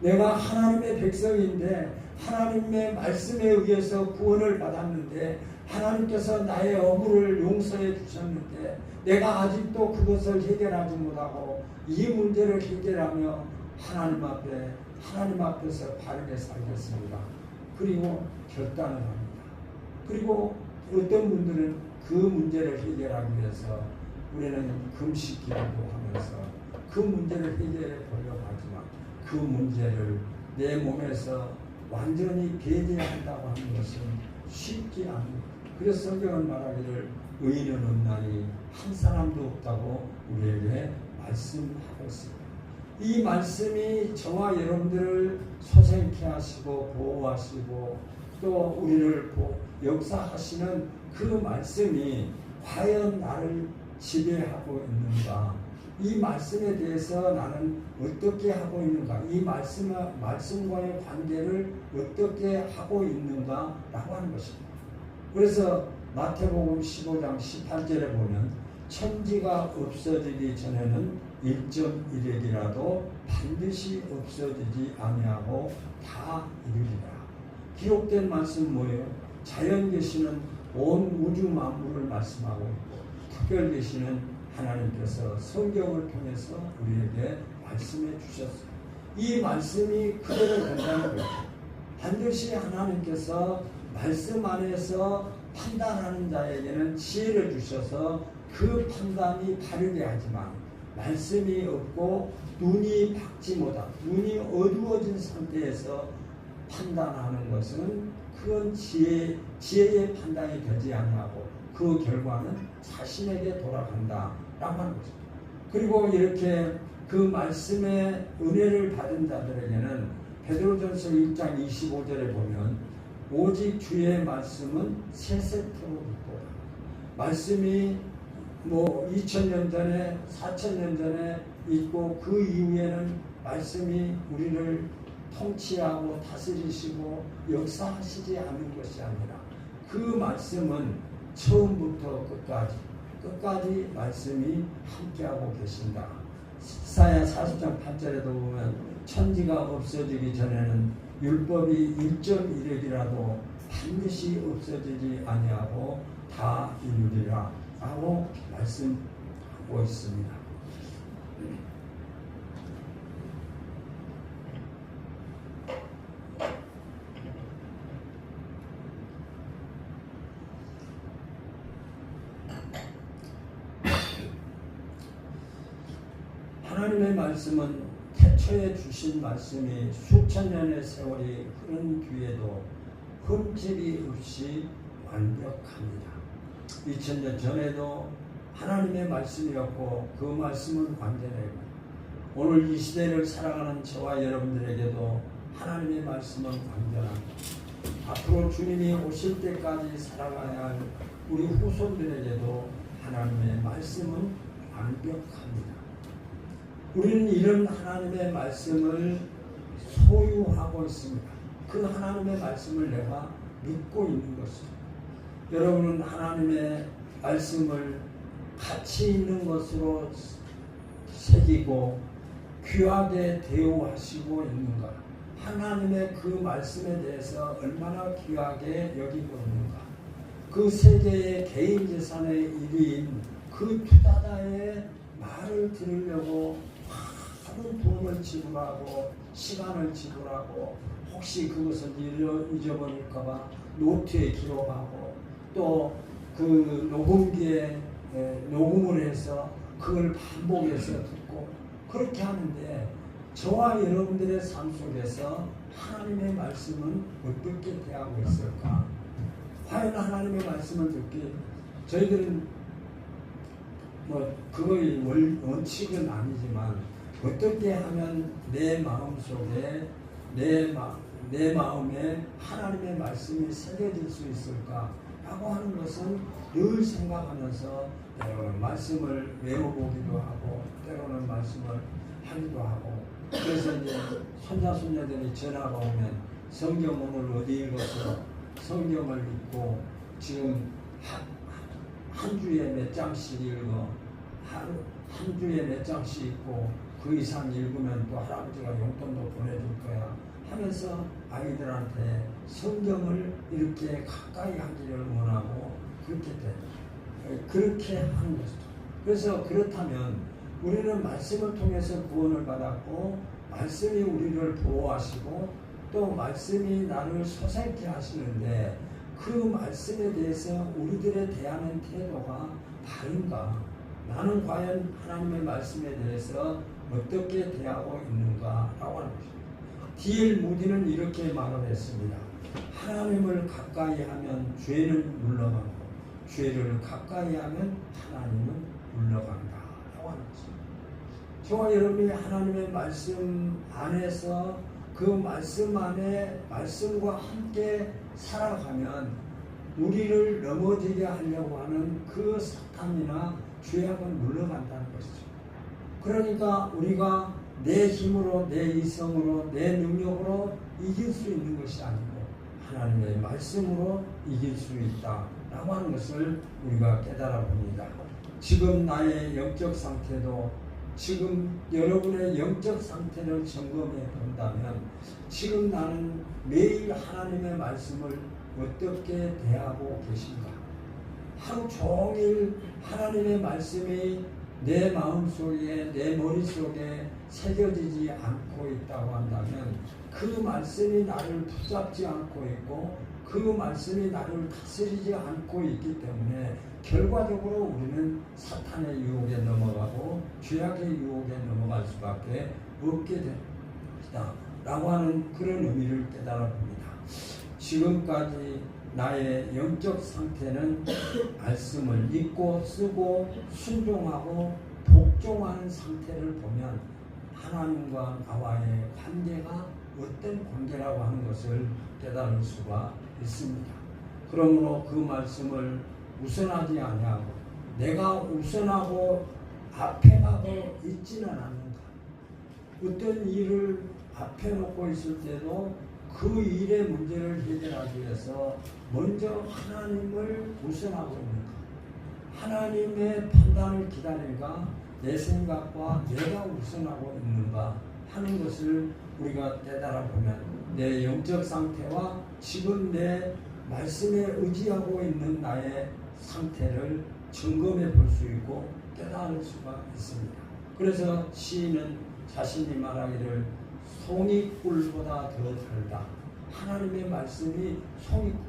내가 하나님의 백성인데 하나님의 말씀에 의해서 구원을 받았는데 하나님께서 나의 어물을 용서해 주셨는데 내가 아직도 그것을 해결하지 못하고 이 문제를 해결하며 하나님 앞에서 바르게 살겠습니다. 그리고 결단을 합니다. 그리고 어떤 분들은 그 문제를 해결하기 위해서 우리는 금식 기도도 하면서 그 문제를 해결해 보려고 하지만 그 문제를 내 몸에서 완전히 배제한다고 하는 것은 쉽지 않습니다. 그래서 성경은 말하기를 의인은 없나니 한 사람도 없다고 우리에게 말씀하고 있습니다. 이 말씀이 저와 여러분들을 소생케 하시고 보호하시고 또 우리를 역사하시는 그 말씀이 과연 나를 지배하고 있는가, 이 말씀에 대해서 나는 어떻게 하고 있는가, 이 말씀과의 관계를 어떻게 하고 있는가라고 하는 것입니다. 그래서 마태복음 15장 18절에 보면 천지가 없어지기 전에는 1.1핵이라도 반드시 없어지지 아니하고 다 이루리라. 기록된 말씀 뭐예요? 자연 계시는 온 우주 만물을 말씀하고 있고, 특별 계시는 하나님께서 성경을 통해서 우리에게 말씀해 주셨어요. 이 말씀이 그대로 된다는 거예요. 반드시 하나님께서 말씀 안에서 판단하는 자에게는 지혜를 주셔서 그 판단이 바르게 하지만, 말씀이 없고 눈이 밝지 못하고 눈이 어두워진 상태에서 판단하는 것은 그건 지혜의 판단이 되지 않고 그 결과는 자신에게 돌아간다라고 하는 거죠. 그리고 이렇게 그 말씀의 은혜를 받은 자들에게는 베드로전서 1장 25절에 보면 오직 주의 말씀은 세세토록 있도다. 말씀이 2000년 전에 4000년 전에 있고 그 이후에는 말씀이 우리를 통치하고 다스리시고 역사하시지 않는 것이 아니라 그 말씀은 처음부터 끝까지 말씀이 함께하고 계신다. 이사야 40장 8절에도 보면 천지가 없어지기 전에는 율법이 1.1획이라도 반드시 없어지지 아니하고 다 이루리라 라고 말씀하고 있습니다. 하나님의 말씀은 태초에 주신 말씀이 수천 년의 세월이 흐른 뒤에도 흠집이 없이 완벽합니다. 2000년 전에도 하나님의 말씀이었고 그 말씀은 완전하고 오늘 이 시대를 살아가는 저와 여러분들에게도 하나님의 말씀은 완전합니다. 앞으로 주님이 오실 때까지 살아가야 할 우리 후손들에게도 하나님의 말씀은 완벽합니다. 우리는 이런 하나님의 말씀을 소유하고 있습니다. 그 하나님의 말씀을 내가 믿고 있는 것입니다. 여러분은 하나님의 말씀을 가치 있는 것으로 새기고 귀하게 대우하시고 있는가? 하나님의 그 말씀에 대해서 얼마나 귀하게 여기고 있는가? 그 세계의 개인 재산의 1위인 그 투자자의 말을 들으려고 많은 돈을 지불하고 시간을 지불하고 혹시 그것을 잊어버릴까봐 노트에 기록하고 또 그 녹음기에 녹음을 해서 그걸 반복해서 듣고 그렇게 하는데 저와 여러분들의 삶 속에서 하나님의 말씀은 어떻게 대하고 있을까? 과연 하나님의 말씀을 듣기 저희들은 뭐 그거의 원칙은 아니지만 어떻게 하면 내 마음 속에 내 마음에 하나님의 말씀이 새겨질 수 있을까 하고 하는 것은 늘 생각하면서 때로는 말씀을 외워보기도 하고 때로는 말씀을 하기도 하고 그래서 이제 손자 손녀들이 전화가 오면 성경 오늘 어디 읽어서 성경을 읽고 지금 한 주에 몇 장씩 읽어 한 주에 몇 장씩 읽고 그 이상 읽으면 또 할아버지가 용돈도 보내줄 거야 하면서 아이들한테 성경을 이렇게 가까이 하기를 원하고 그렇게 하는 것이죠. 그래서 그렇다면 우리는 말씀을 통해서 구원을 받았고 말씀이 우리를 보호하시고 또 말씀이 나를 소생케 하시는데 그 말씀에 대해서 우리들의 대하는 태도가 다른가? 나는 과연 하나님의 말씀에 대해서 어떻게 대하고 있는가라고 하는 것입니다. D.L. 무디는 이렇게 말을 했습니다. 하나님을 가까이 하면 죄는 물러가고 죄를 가까이 하면 하나님은 물러간다 라고 하는 것입니다. 저와 여러분이 하나님의 말씀 안에서 그 말씀 안에 말씀과 함께 살아가면 우리를 넘어지게 하려고 하는 그 사탄이나 죄악은 물러간다는 것이죠. 그러니까 우리가 내 힘으로 내 이성으로 내 능력으로 이길 수 있는 것이 아니고 하나님의 말씀으로 이길 수 있다라고 하는 것을 우리가 깨달아 봅니다. 지금 나의 영적 상태도 지금 여러분의 영적 상태를 점검해 본다면 지금 나는 매일 하나님의 말씀을 어떻게 대하고 계신가? 하루 종일 하나님의 말씀이 내 마음속에 내 머릿속에 새겨지지 않고 있다고 한다면 그 말씀이 나를 붙잡지 않고 있고 그 말씀이 나를 다스리지 않고 있기 때문에 결과적으로 우리는 사탄의 유혹에 넘어가고 죄악의 유혹에 넘어갈 수밖에 없게 됩니다. 라고 하는 그런 의미를 깨달아 봅니다. 지금까지 나의 영적 상태는 말씀을 읽고 쓰고 순종하고 복종하는 상태를 보면 하나님과 나와의 관계가 어떤 관계라고 하는 것을 깨달을 수가 있습니다. 그러므로 그 말씀을 우선하지 아니하고 내가 우선하고 앞에 가고 있지는 않는가. 어떤 일을 앞에 놓고 있을 때도 그 일의 문제를 해결하기 위해서 먼저 하나님을 우선하고 있는가. 하나님의 판단을 기다릴까 내 생각과 내가 우선하고 있는가 하는 것을 우리가 깨달아 보면 내 영적 상태와 지금 내 말씀에 의지하고 있는 나의 상태를 점검해 볼 수 있고 깨달을 수가 있습니다. 그래서 시인은 자신이 말하기를 송이꿀보다 더 달다. 하나님의 말씀이 송이꿀.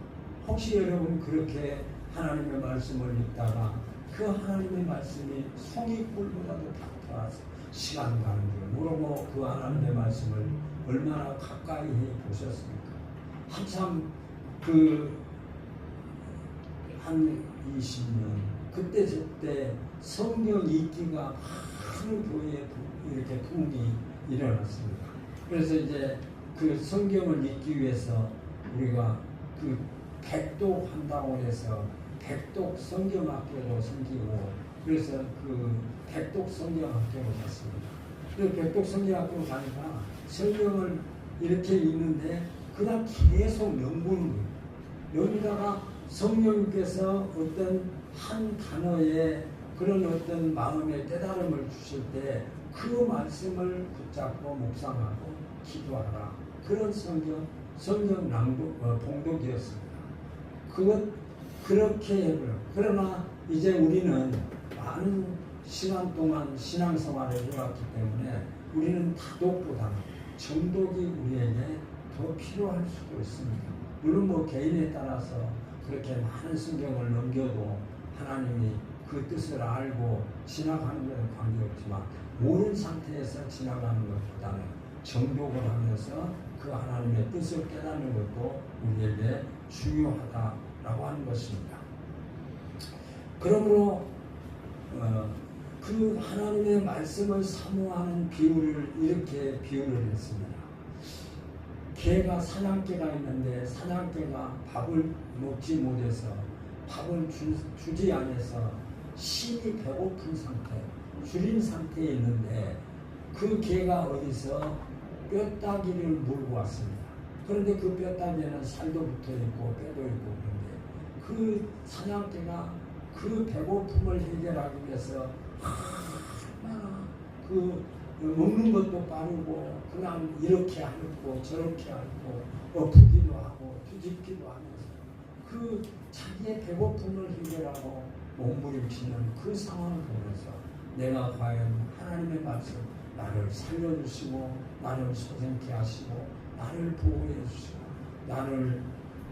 혹시 여러분 그렇게 하나님의 말씀을 읽다가 그 하나님의 말씀이 송이꿀보다도 달아서 시간 가는 줄 모르고 그 하나님의 말씀을 얼마나 가까이 해 보셨습니까? 한참 한 20년 그때 저때 성경 읽기가 많은 교회에 이렇게 붐이 일어났습니다. 그래서 이제 그 성경을 읽기 위해서 우리가 그 백독 한다고 해서 백독 성경학교도 생기고 그래서 그 백독 성경학교로 갔습니다. 그 백독 성경학교로 가니까 성경을 이렇게 읽는데 그냥 계속 넘보는 거예요. 여기다가 성령님께서 어떤 한 단어에 그런 어떤 마음의 깨달음을 주실 때 그 말씀을 붙잡고 묵상하고 기도하라. 그런 성경 낭독, 봉독이었습니다. 그렇게 해버려요. 그러나 이제 우리는 많은 시간 동안 신앙생활을 해왔기 때문에 우리는 다독보다는 정독이 우리에게 더 필요할 수도 있습니다. 물론 뭐 개인에 따라서 그렇게 많은 성경을 넘겨도 하나님이 그 뜻을 알고 지나가는 것은 관계없지만 모르는 상태에서 지나가는 것보다는 정독을 하면서 그 하나님의 뜻을 깨닫는 것도 우리에게 중요하다라고 하는 것입니다. 그러므로 그 하나님의 말씀을 사모하는 비유를 이렇게 비유를 했습니다. 개가 사냥개가 있는데 사냥개가 밥을 먹지 못해서 밥을 주지 않아서 심히 배고픈 상태, 줄인 상태에 있는데 그 개가 어디서 뼈다귀를 물고 왔습니다. 그런데 그 뼈다귀에는 살도 붙어 있고 뼈도 있고 그런데 그 사냥개가 그 배고픔을 해결하기 위해서 얼마나 그 먹는 것도 빠르고 그냥 이렇게 앓고 저렇게 앓고 엎기도 하고 뒤집기도 하면서 그 자기의 배고픔을 해결하고 몸부림치는 그 상황을 보면서 내가 과연 하나님의 말씀 나를 살려주시고 나를 소생케 하시고 나를 보호해 주시고 나를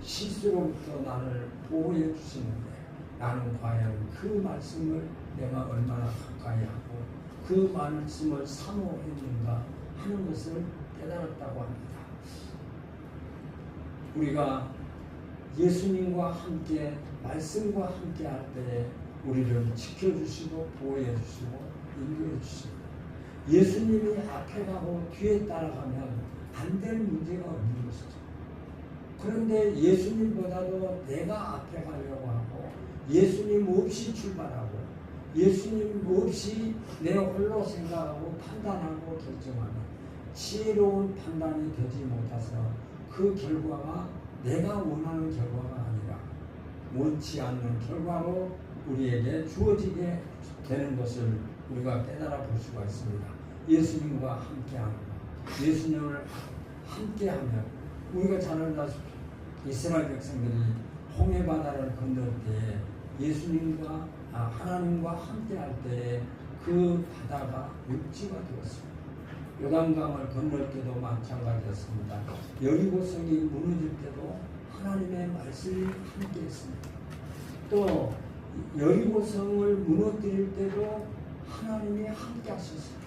실수로부터 나를 보호해 주시는데 나는 과연 그 말씀을 내가 얼마나 가까이 하고 그 말씀을 사모했는가 하는 것을 깨달았다고 합니다. 우리가 예수님과 함께 말씀과 함께 할 때에 우리를 지켜주시고 보호해 주시고 인도해 주십니다. 예수님이 앞에 가고 뒤에 따라가면 안 될 문제가 없는 것이죠. 그런데 예수님보다도 내가 앞에 가려고 하고 예수님 없이 출발하고 예수님 없이 내 홀로 생각하고 판단하고 결정하는 지혜로운 판단이 되지 못해서 그 결과가 내가 원하는 결과가 아니라 원치 않는 결과로 우리에게 주어지게 되는 것을 우리가 깨달아 볼 수가 있습니다. 예수님과 함께하는 것, 예수님을 함께하면 우리가 잘 알다시피 이스라엘 백성들이 홍해 바다를 건널 때에 예수님과 하나님과 함께할 때에 그 바다가 육지가 되었습니다. 요단강을 건널 때도 마찬가지였습니다. 여리고성이 무너질 때도 하나님의 말씀이 함께했습니다. 또 여리고성을 무너뜨릴 때도 하나님이 함께하셨습니다.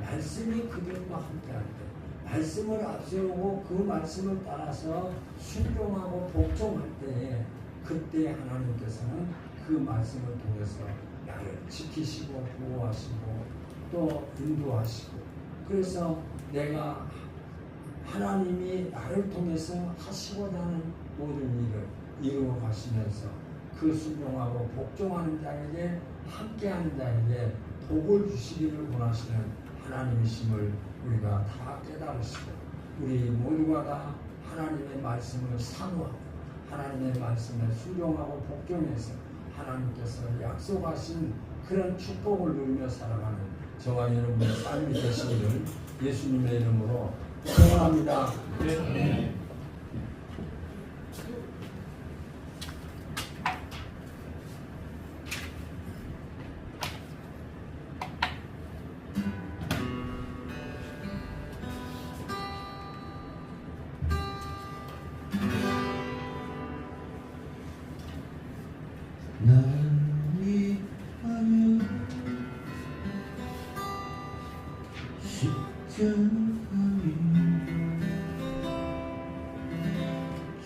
말씀이 그들과 함께할 때, 말씀을 앞세우고 그 말씀을 따라서 순종하고 복종할 때에 그때 하나님께서는 그 말씀을 통해서 나를 지키시고 보호하시고 또 인도하시고 그래서 내가 하나님이 나를 통해서 하시고자 하는 모든 일을 이루어 가시면서 그 순종하고 복종하는 자에게 함께하는 자에게 복을 주시기를 원하시는 하나님이심을 우리가 다 깨달으시고 우리 모두가 다 하나님의 말씀을 사모하고 하나님의 말씀에 순종하고 복종해서 하나님께서 약속하신 그런 축복을 누리며 살아가는 저와 여러분의 삶이 되시기를 예수님의 이름으로 축원합니다. 네. 나를 위하여 십자가에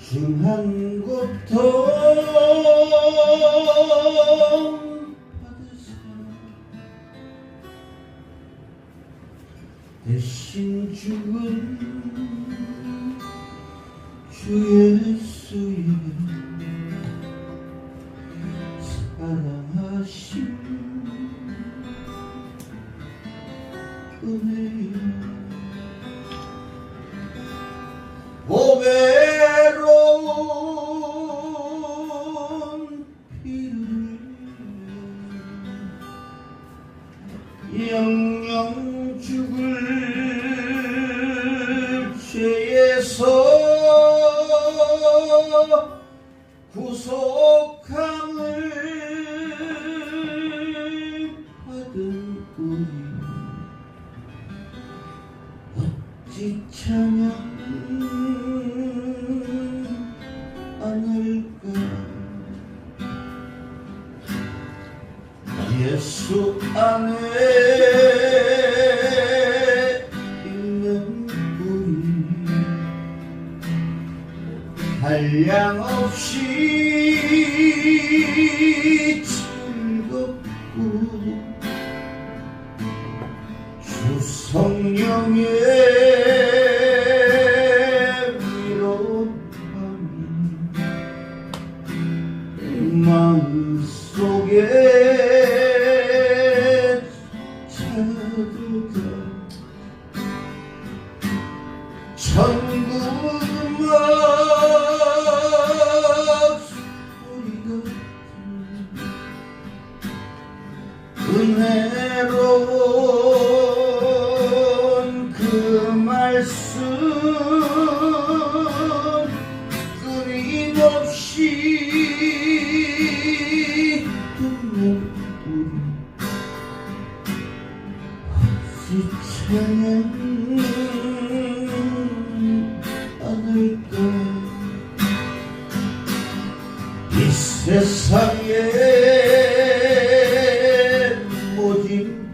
중한 고통 받으사 대신 죽은 주 예수의 사랑하심 은혜여 보배로운 피를 영영 죽을 죄에서 구속함을 받은 우리 어찌 찬양하늘까 예수 안에 있는 우리 한량없이 즐겁고 주 성령의 위로함이 마음속에 차도다 천국 음악 소리 같은 은혜로운 그 말씀 끊임없이 듣는 우리 어찌 찬양하늘까 이 세상에 모진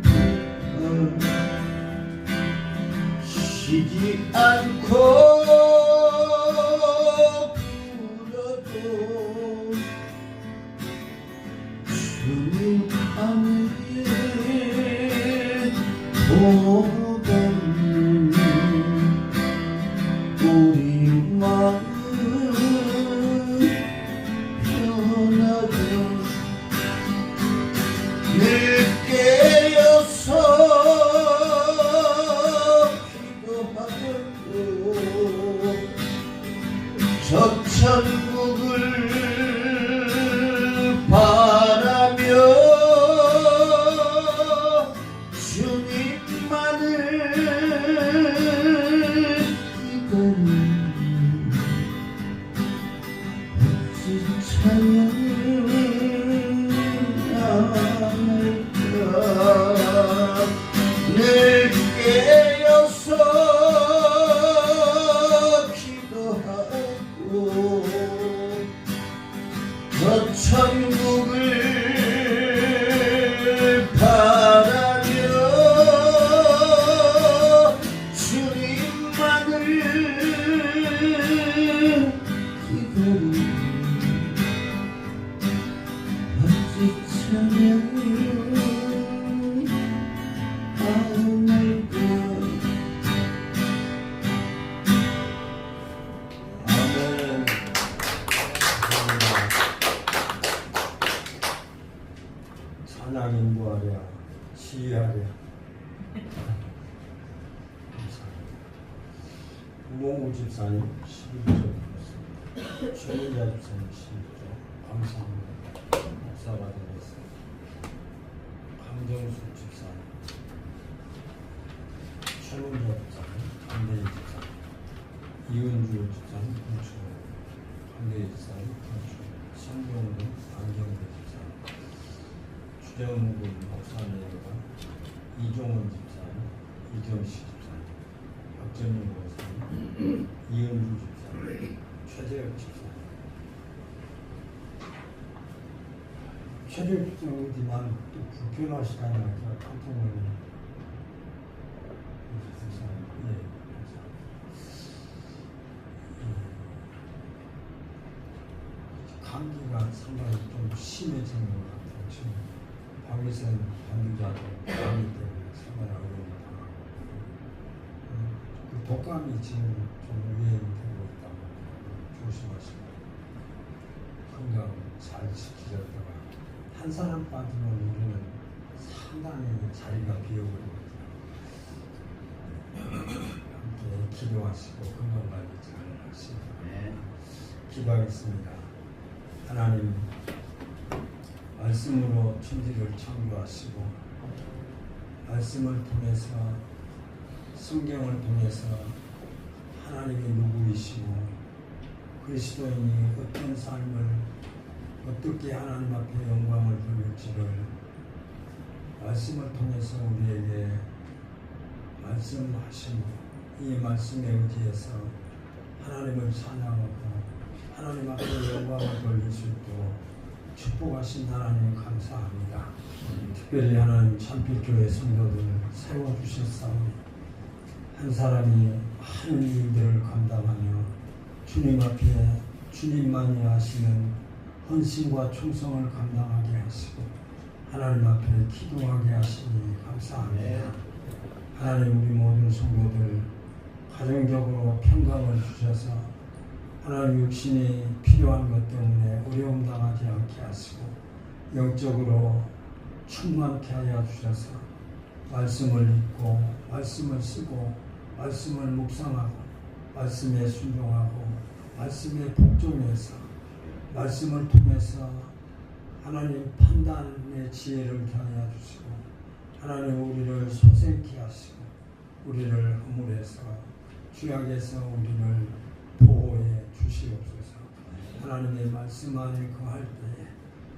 쉬지 않고 불어도 주님 안에 보답는 우리 마음 편하게 늘 깨어서 기도하고 저 천국을 바라며 주님만을 기다리니 어찌 찬양할까 늘 깨어서 기도하고 저 천국을 바라며 주님만을 기다리니 어찌 찬양할까 아멘. 찬양 인도하랴, 시하랴. 우몽우 집사님 11조 드렸습니다. 최민자 집사님 11조 감사합니다. 목사가 되겠습니다. 강정수 집사님 최민자 이현주 집사님 건축, 강대희 집사님 건축, 성경군 안경대 집사님, 주정군 목사님과 이종원 집사님, 이정식 집사님, 박정민 목사님, 이현주 집사님, 최재혁 집사님. 최재혁 집사님 어디만 또 불편하시다니 깜짝 놀랐네요. 감기가 상당히 좀 심해지는 것 같아요. 지금 박미선 반주자도 감기 때문에 상당히 어려움을 당하고 그 독감이 지금 좀 유행이 되고 있다고 조심하시고 건강 잘 지키셨다가 한 사람 빠지면 우리는 상당히 자리가 비어버립니다. 함께 기도하시고 건강관리 잘 하시고 기도하겠습니다. 하나님 말씀으로 천지를 창조하시고 말씀을 통해서 성경을 통해서 하나님이 누구이시고 그리스도인이 어떤 삶을 어떻게 하나님 앞에 영광을 돌릴지를 말씀을 통해서 우리에게 말씀하시고 이 말씀에 의지해서 하나님을 찬양하고 하나님 앞에 영광을 돌릴 수 있도록 축복하신 하나님 감사합니다. 특별히 하나님 참필교회 성도들 세워주셨사오니 한 사람이 많은 일들을 감당하며 주님 앞에 주님만이 하시는 헌신과 충성을 감당하게 하시고 하나님 앞에 기도하게 하시니 감사합니다. 하나님 우리 모든 성도들 가정적으로 평강을 주셔서 하나님 육신이 필요한 것 때문에 어려움 당하지 않게 하시고 영적으로 충만케 하여 주셔서 말씀을 읽고 말씀을 쓰고 말씀을 묵상하고 말씀에 순종하고 말씀에 복종해서 말씀을 통해서 하나님 판단의 지혜를 더하여 주시고 하나님 우리를 소생케 하시고 우리를 허물해서 죄악에서 우리를 보호해 주시옵소서. 하나님의 말씀 안에 거할 때에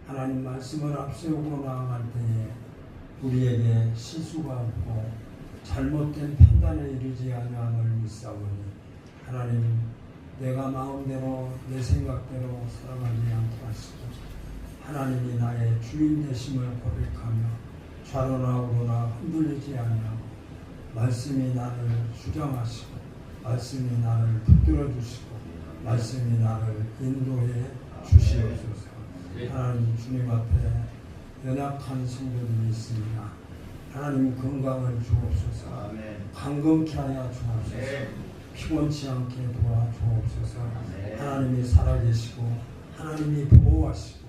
하나님 말씀을 앞세우고 나아갈 때에 우리에게 실수가 없고 잘못된 판단에 이르지 아니함을 믿사오니 하나님 내가 마음대로 내 생각대로 살아가지 않게 하시고 하나님이 나의 주인 되심을 고백하며 좌로나 우로나 흔들리지 아니하고 말씀이 나를 주장하시고 말씀이 나를 붙들어 주시고 말씀이 나를 인도해 주시옵소서. 하나님 주님 앞에 연약한 성도들이 있습니다. 하나님 건강을 주옵소서. 강건케 하여 주옵소서. 피곤치 않게 도와주옵소서. 하나님이 살아계시고 하나님이 보호하시고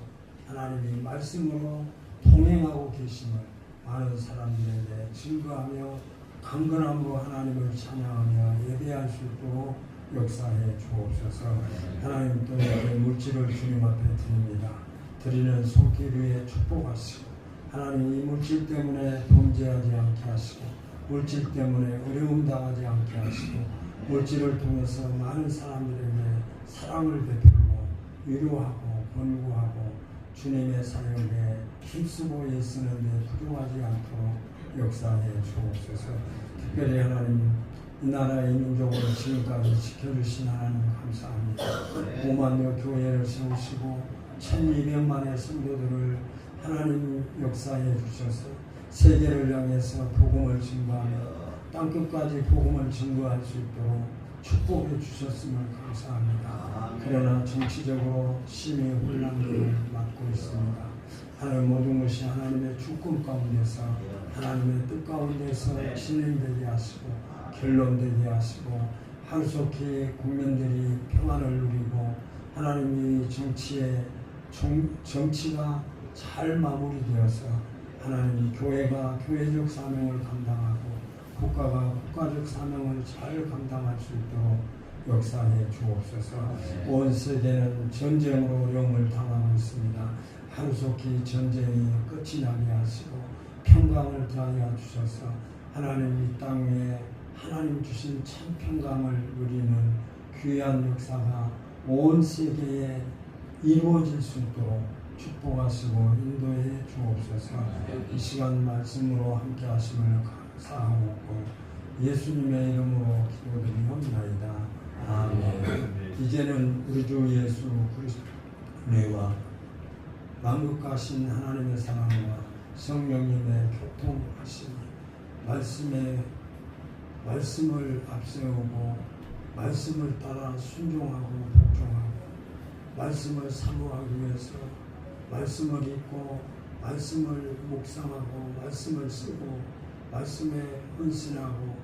하나님이 말씀으로 동행하고 계심을 많은 사람들에게 증거하며 강건함으로 하나님을 찬양하며 예배할 수 있도록 역사해 주옵소서. 하나님 또 이렇게 물질을 주님 앞에 드립니다. 드리는 손길 위에 축복하시고 하나님 이 물질 때문에 범죄하지 않게 하시고 물질 때문에 어려움 당하지 않게 하시고 물질을 통해서 많은 사람들에게 사랑을 베풀고 위로하고 권고하고 주님의 사역에 힘쓰고 애쓰는데 부족하지 않도록 역사해 주옵소서. 특별히 하나님 이 나라 이 민족을 지금까지 지켜주신 하나님 감사합니다. 5만여 교회를 세우시고 1200만의 성도들을 하나님 역사해 주셔서 세계를 향해서 복음을 증거하며 땅끝까지 복음을 증거할 수 있도록 축복해 주셨음을 감사합니다. 그러나 정치적으로 심히 혼란을 맞고 있습니다. 하나님 모든 것이 하나님의 주권 가운데서 하나님의 뜻 가운데서 진행되게 하시고 결론되게 하시고 하루속히 국민들이 평안을 누리고 하나님이 정치가 잘 마무리되어서 하나님 교회가 교회적 사명을 감당하고 국가가 국가적 사명을 잘 감당할 수 있도록 역사해 주옵소서. 온 세계는 전쟁으로 어려움을 당하고 있습니다. 하루속히 전쟁이 끝이 나게 하시고 평강을 더하여 주셔서 하나님 이 땅 위에 하나님 주신 참 평강을 누리는 귀한 역사가 온 세계에 이루어질 수 있도록 축복하시고 인도해 주옵소서. 이 시간 말씀으로 함께 하심을 감사하고 예수님의 이름으로 기도드리옵나이다. 아멘. 이제는 우리 주 예수 그리스도와 만국가신 하나님의 사랑과 성령님의 교통하심 말씀을 앞세우고 말씀을 따라 순종하고 복종하고 말씀을 사모하기 위해서 말씀을 읽고 말씀을 묵상하고 말씀을 쓰고 말씀에 헌신하고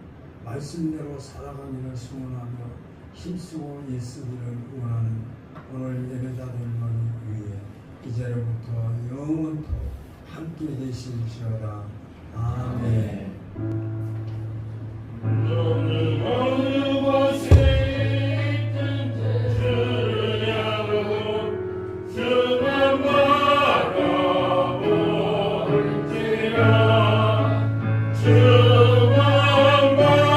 말씀대로 살아가기를 소원하며 힘쓰고 예수기를 원하는 오늘 예배자들만을 위해 이제로부터 영원토록 함께 계시시어다. 아멘. 어느 곳에 있든지 주를 향하고 주만 바라볼지라 주만 바라볼지라.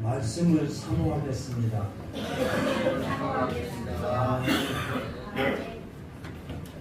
말씀을 사모하겠습니다.